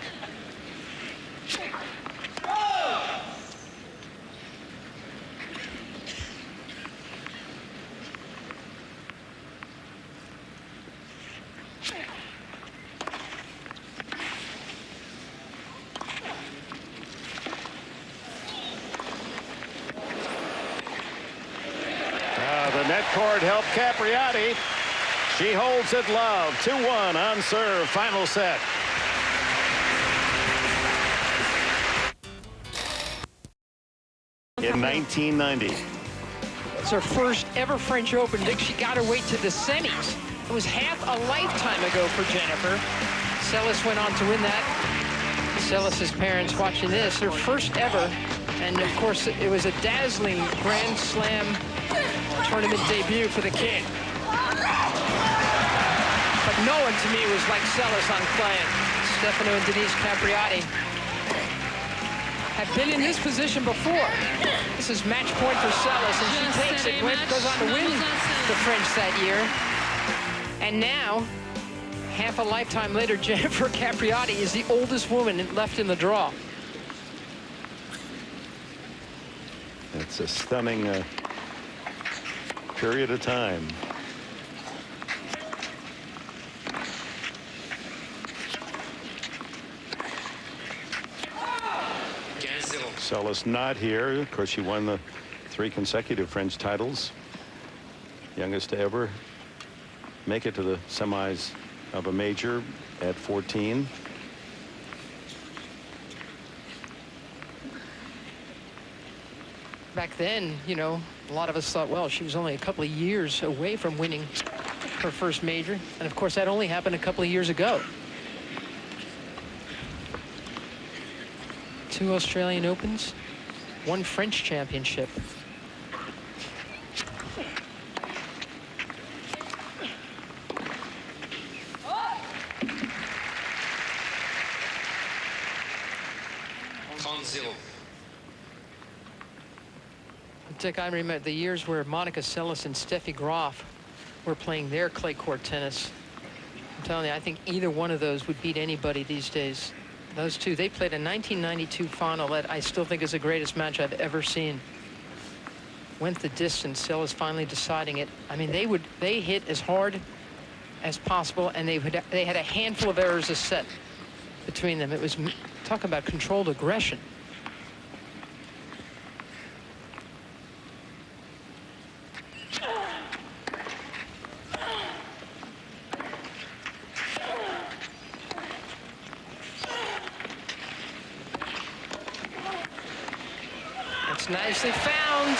The net cord helped Capriati. She holds it love. 2-1 on serve. Final set. In 1990. It's her first ever French Open. She got her way to the semis. It was half a lifetime ago for Jennifer. Celis went on to win that. Celis's parents watching this, her first ever. And of course, it was a dazzling Grand Slam tournament debut for the kid. But no one to me was like Celis on clay. Stefano and Denise Capriati have been in this position before. This is match point for Celis, and she takes it, goes on to win the French that year. And now, half a lifetime later, Jennifer Capriati is the oldest woman left in the draw. It's a stunning period of time. Celis not here. Of course, she won the 3 consecutive French titles. Youngest to ever make it to the semis of a major at 14. Back then, you know, a lot of us thought, well, she was only a couple of years away from winning her first major. And of course, that only happened a couple of years ago. 2 Australian Opens, 1 French championship. Dick, I remember the years where Monica Seles and Steffi Graf were playing their clay court tennis. I'm telling you, I think either one of those would beat anybody these days. Those two, they played a 1992 final that I still think is the greatest match I've ever seen. Went the distance, Seles finally deciding it. I mean, they hit as hard as possible, and they had a handful of errors a set between them. It was, talk about controlled aggression. It's nicely found.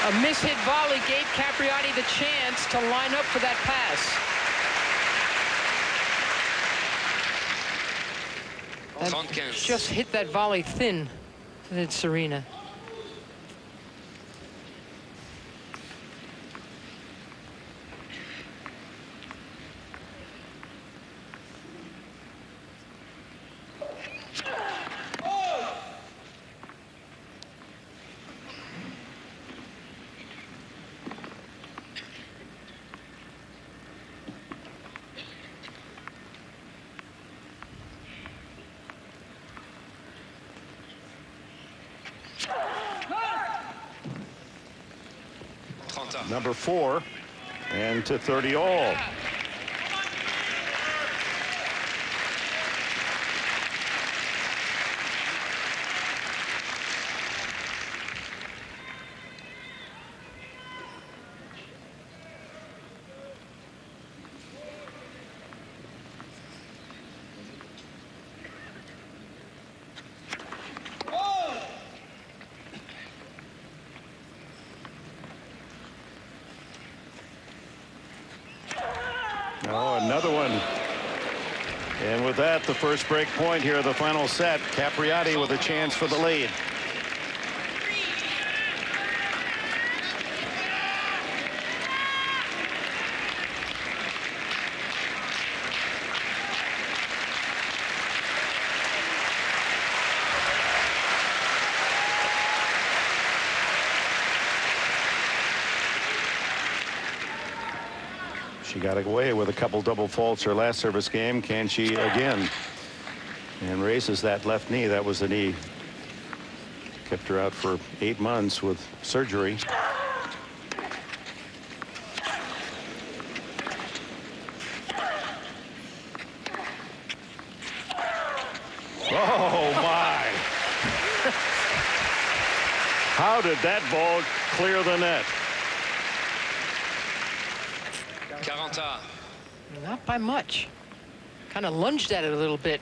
A mishit volley gave Capriati the chance to line up for that pass. That just hit that volley thin. It's Serena. Number 4 and to 30 all. Oh, another one. And with that, the first break point here of the final set. Capriati with a chance for the lead. She got away with a couple double faults her last service game. Can she again? And raises that left knee. That was the knee. Kept her out for 8 months with surgery. Oh, my. How did that ball clear the net? 40. Not by much. Kind of lunged at it a little bit,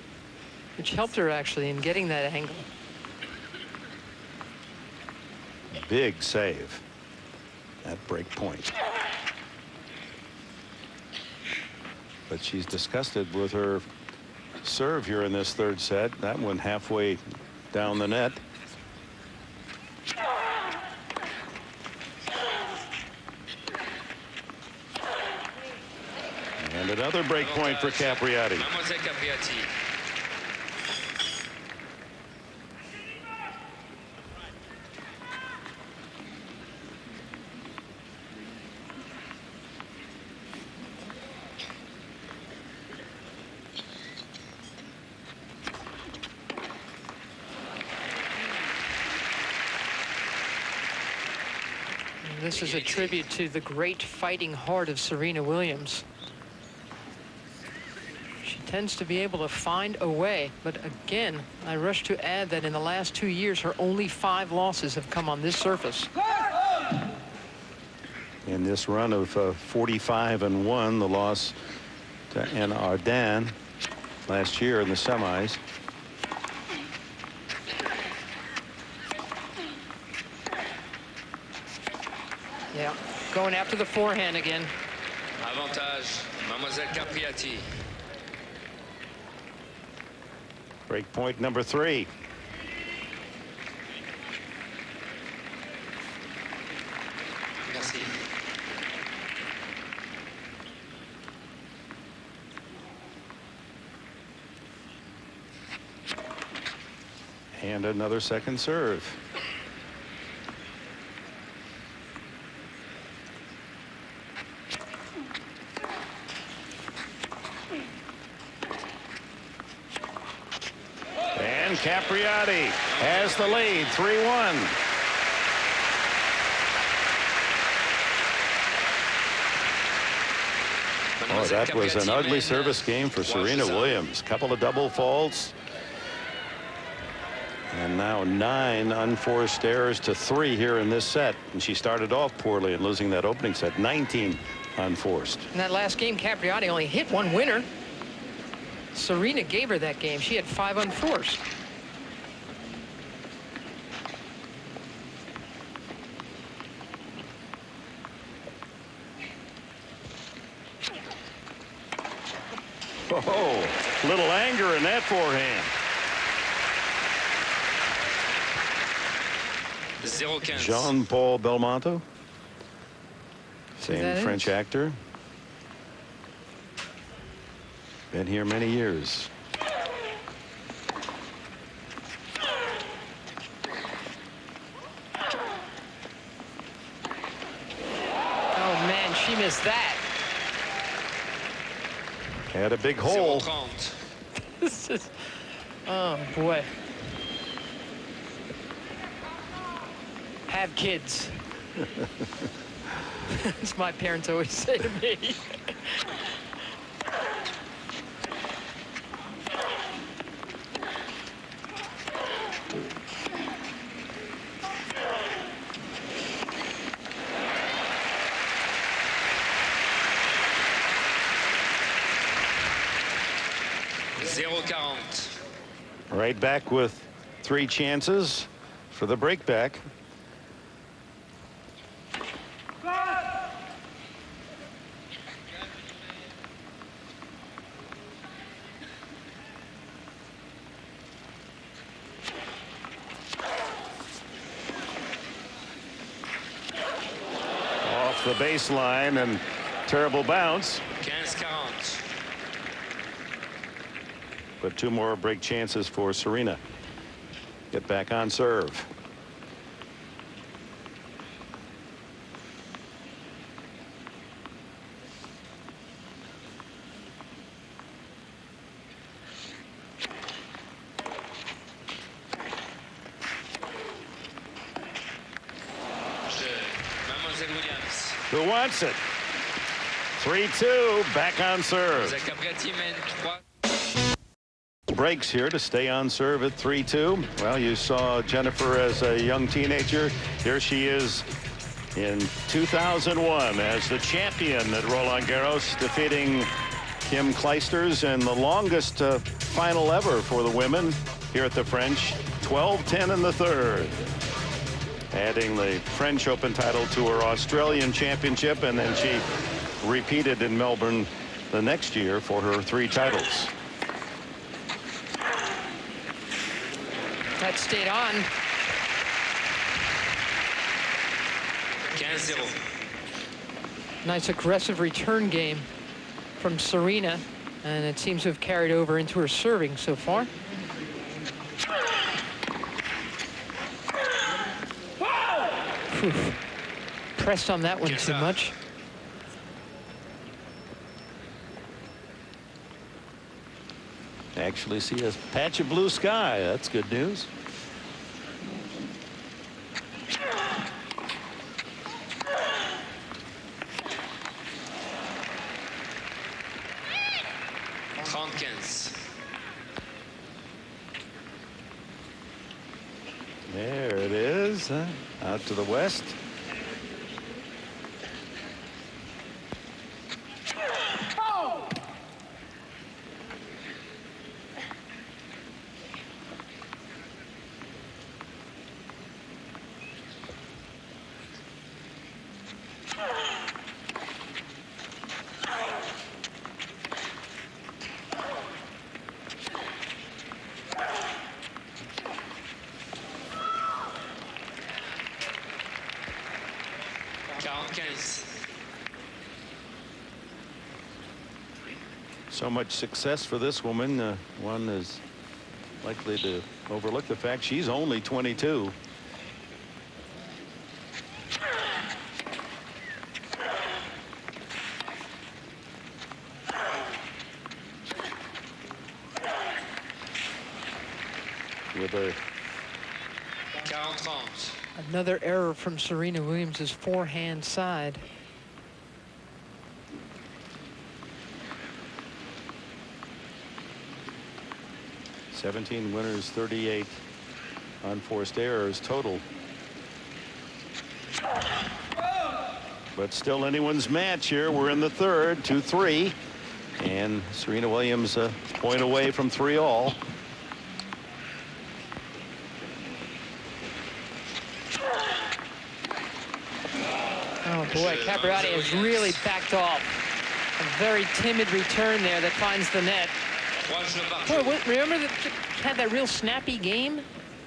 which helped her actually in getting that angle. Big save at break point. But she's disgusted with her serve here in this third set. That one halfway down the net. And another break point for Capriati. Mademoiselle Capriati. This is a tribute to the great fighting heart of Serena Williams. She tends to be able to find a way, but again, I rush to add that in the last 2 years, her only 5 losses have come on this surface. In this run of 45-1, the loss to Anne Ardan last year in the semis. Yeah, going after the forehand again. Avantage, Mademoiselle Capriati. Break point number 3. Merci. And another second serve. And Capriati has the lead, 3-1. Oh, that was an ugly service game for Serena Williams. Couple of double faults. And now 9 unforced errors to 3 here in this set. And she started off poorly and losing that opening set. 19 unforced. In that last game, Capriati only hit 1 winner. Serena gave her that game. She had 5 unforced. Oh, little anger in that forehand. 0-15. Jean-Paul Belmondo, famed that French is? actor. Been here many years. Oh, man, she missed that. Had a big hole. 0-30. This is, oh, boy. Have kids. That's my parents always say to me. Right back with 3 chances for the breakback. Off the baseline and terrible bounce. 15-40. But 2 more break chances for Serena. Get back on serve. Mademoiselle Williams. Who wants it? 3-2, back on serve. Capriati mène 3. Breaks here to stay on serve at 3-2. Well, you saw Jennifer as a young teenager. Here she is in 2001 as the champion at Roland Garros, defeating Kim Clijsters in the longest final ever for the women here at the French, 12-10 in the third. Adding the French Open title to her Australian championship, and then she repeated in Melbourne the next year for her 3 titles. That stayed on. 15-0. Nice aggressive return game from Serena, and it seems to have carried over into her serving so far. Whew. Pressed on that one too much. Actually see a patch of blue sky. That's good news. There it is, out to the west. So much success for this woman. One is likely to overlook the fact she's only 22. With a Another error from Serena Williams' forehand side. $17 winners, 38 unforced errors total. But still anyone's match here. We're in the third, 2-3. And Serena Williams a point away from 3-all. Oh boy, Capriati has really backed off. A very timid return there that finds the net. Boy, remember that had that real snappy game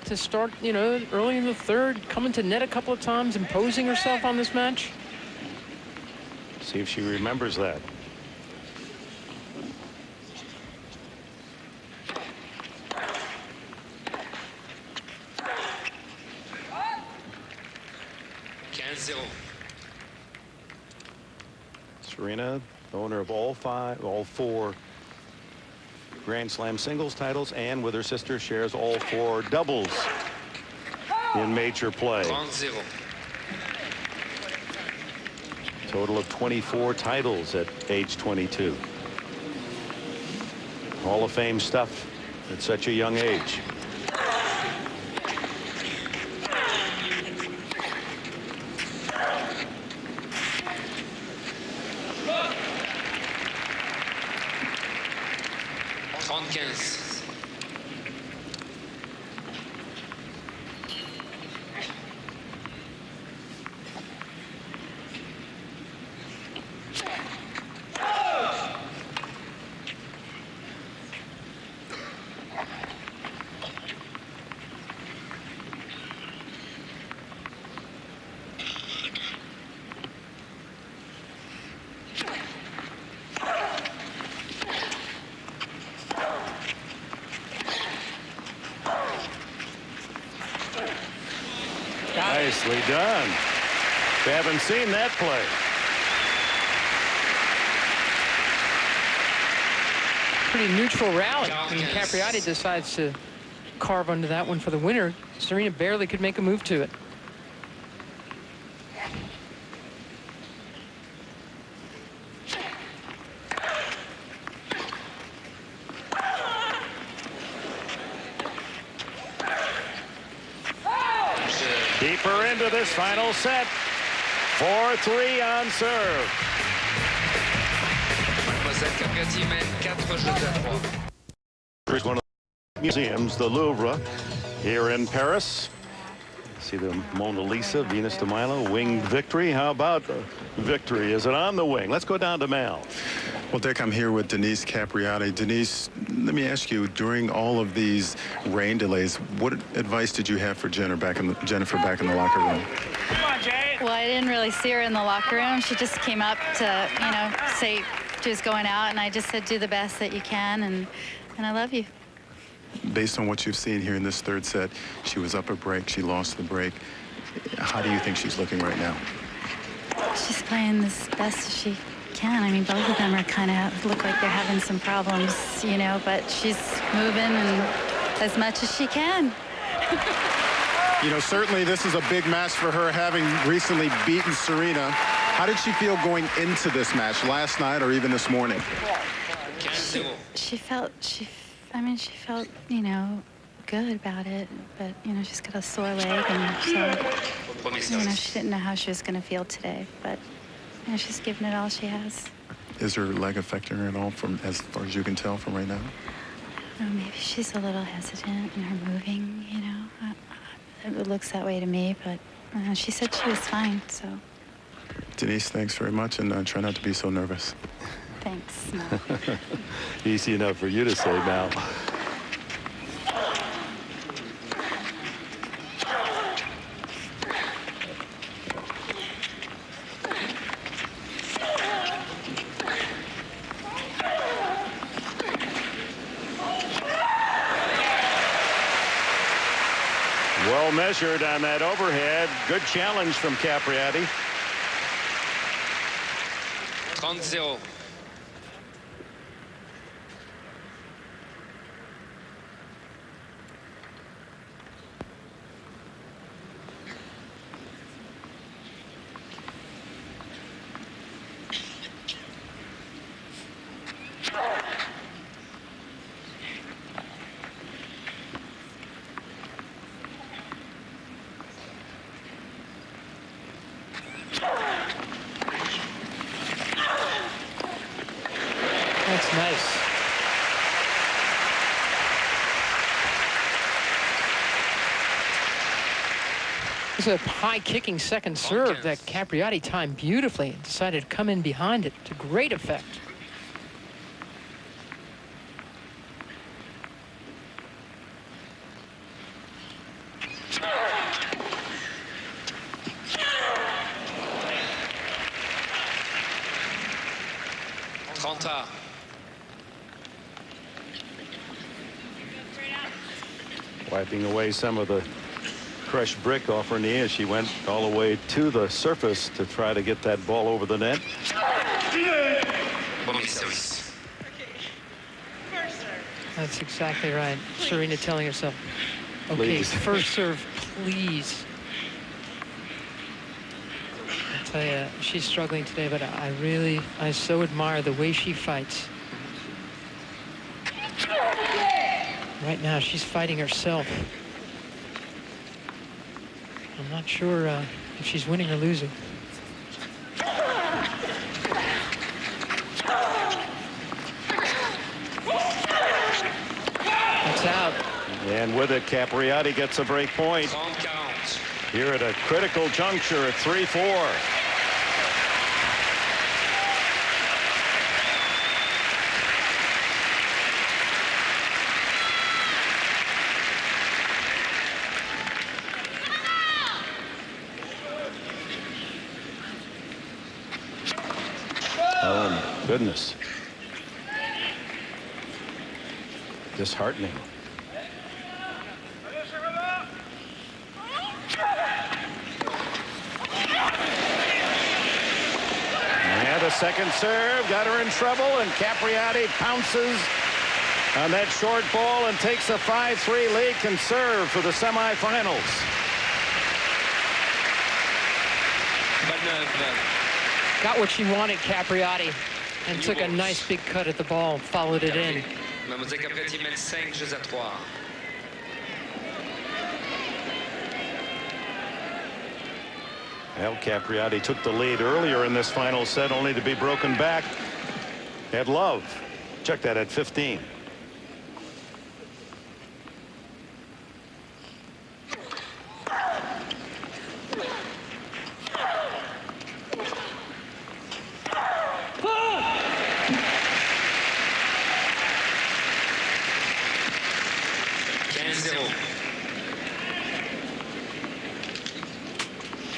to start, you know, early in the third, coming to net a couple of times, imposing herself on this match. See if she remembers that. Serena, owner of all four Grand Slam singles titles, and with her sister shares all four doubles in major play. Total of 24 titles at age 22. Hall of Fame stuff at such a young age. Nicely done. We haven't seen that play. Pretty neutral rally. And Capriati decides to carve under that one for the winner. Serena barely could make a move to it. Deeper into this final set. 4-3 on serve. Mademoiselle Capriati mène 4 jeux à 3. Here's one of the museums, the Louvre, here in Paris. See the Mona Lisa, Venus de Milo, winged victory. How about victory? Is it on the wing? Let's go down to Mal. Well, Dick, I'm here with Denise Capriati. Denise, let me ask you, during all of these rain delays, what advice did you have for Jennifer back in the locker room? Well, I didn't really see her in the locker room. She just came up to, you know, say she was going out, and I just said, do the best that you can, and I love you. Based on what you've seen here in this third set, she was up a break, she lost the break. How do you think she's looking right now? She's playing as best as she can. I mean, both of them are kind of look like they're having some problems, you know, but she's moving and as much as she can. You know, certainly this is a big match for her, having recently beaten Serena. How did she feel going into this match last night or even this morning? She felt, you know, good about it, but, you know, she's got a sore leg, and so, you know, she didn't know how she was going to feel today, but, you know, she's giving it all she has. Is her leg affecting her at all, from as far as you can tell from right now? Oh, maybe she's a little hesitant in her moving, you know. It looks that way to me, but she said she was fine, so. Denise, thanks very much, and try not to be so nervous. Thanks. Easy enough for you to say, Mal. Well measured on that overhead. Good challenge from Capriati. 30. That's nice. It's a high-kicking second serve that Capriati timed beautifully and decided to come in behind it to great effect. Trenta. Wiping away some of the crushed brick off her knee as she went all the way to the surface to try to get that ball over the net. Bon service. That's exactly right. Serena telling herself, okay, Please. first serve, please. I tell you, she's struggling today, but I so admire the way she fights. Right now, she's fighting herself. I'm not sure if she's winning or losing. That's out. And with it, Capriati gets a break point 30-40. here at a critical juncture at 3-4. Oh, my goodness. Disheartening. And a second serve got her in trouble, and Capriati pounces on that short ball and takes a 5-3 lead, can serve for the semifinals. Got what she wanted, Capriati, and took a nice big cut at the ball, followed it in. Mademoiselle Capriati mène 5 jeux à 3. Well, Capriati took the lead earlier in this final set, only to be broken back at love. Check that at 15.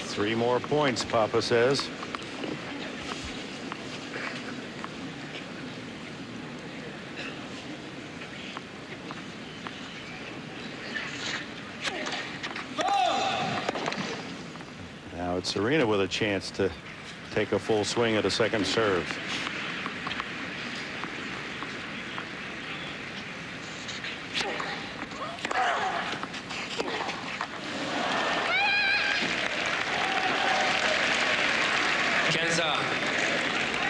Three more points, Papa says. Now it's Serena with a chance to take a full swing at a second serve.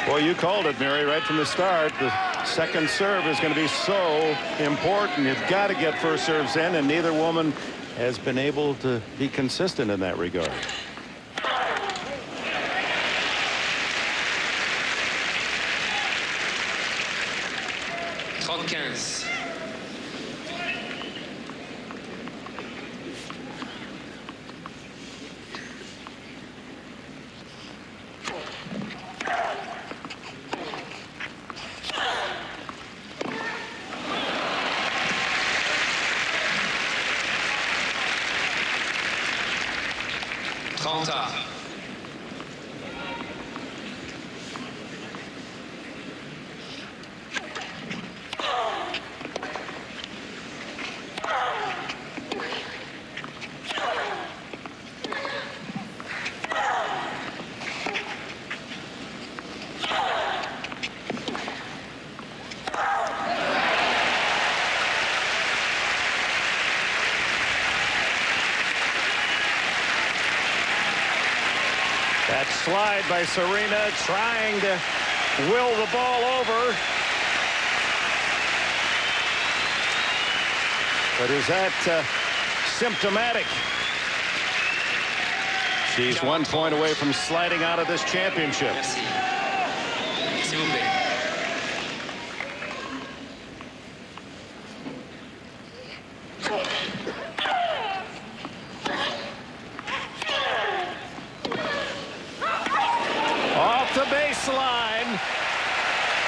Well, you called it, Mary, right from the start. The second serve is going to be so important. You've got to get first serves in, and neither woman has been able to be consistent in that regard. That slide by Serena, trying to will the ball over. But is that symptomatic? She's 1 point away from sliding out of this championship. Merci. S'il vous plaît. the baseline.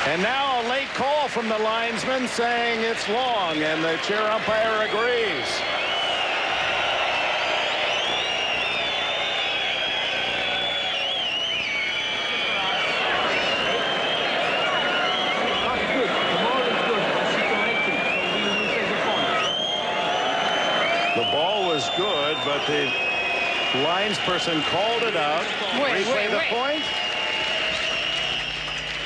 And now a late call from the linesman saying it's long, and the chair umpire agrees. The ball was good, but the linesperson called it out. Replay the point.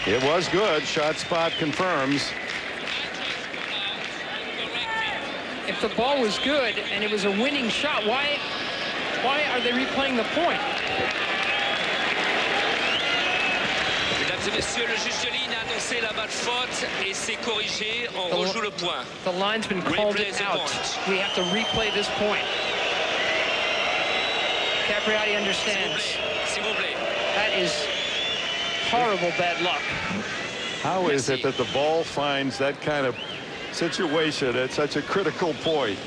It was good. Shot spot confirms. If the ball was good and it was a winning shot, why are they replaying the point? Mesdames et messieurs, le juge de ligne a annoncé la balle faute et c'est corrigé. On rejoue le point. The linesman called Replay it the out. point. We have to replay this point. Capriati understands. S'il vous plaît. That is horrible bad luck. How is it that the ball finds that kind of situation at such a critical point?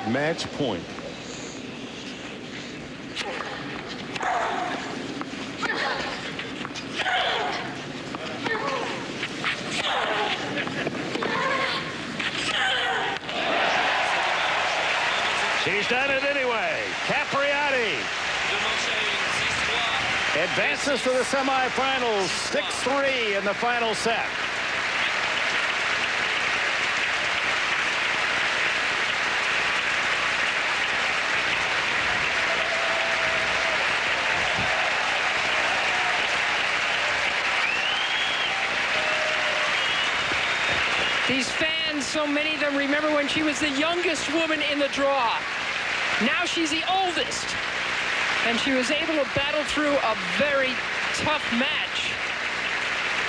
Match point. She's done it anyway. Capriati advances to the semifinals, 6-3 in the final set. These fans, so many of them remember when she was the youngest woman in the draw. Now she's the oldest. And she was able to battle through a very tough match.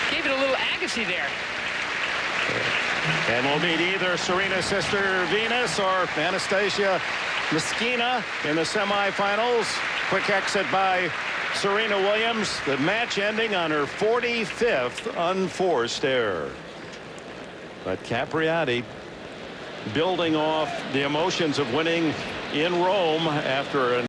Gave it a little Agassi there. And we'll meet either Serena's sister Venus or Anastasia Meskina in the semifinals. Quick exit by Serena Williams. The match ending on her 45th unforced error. But Capriati building off the emotions of winning in Rome after an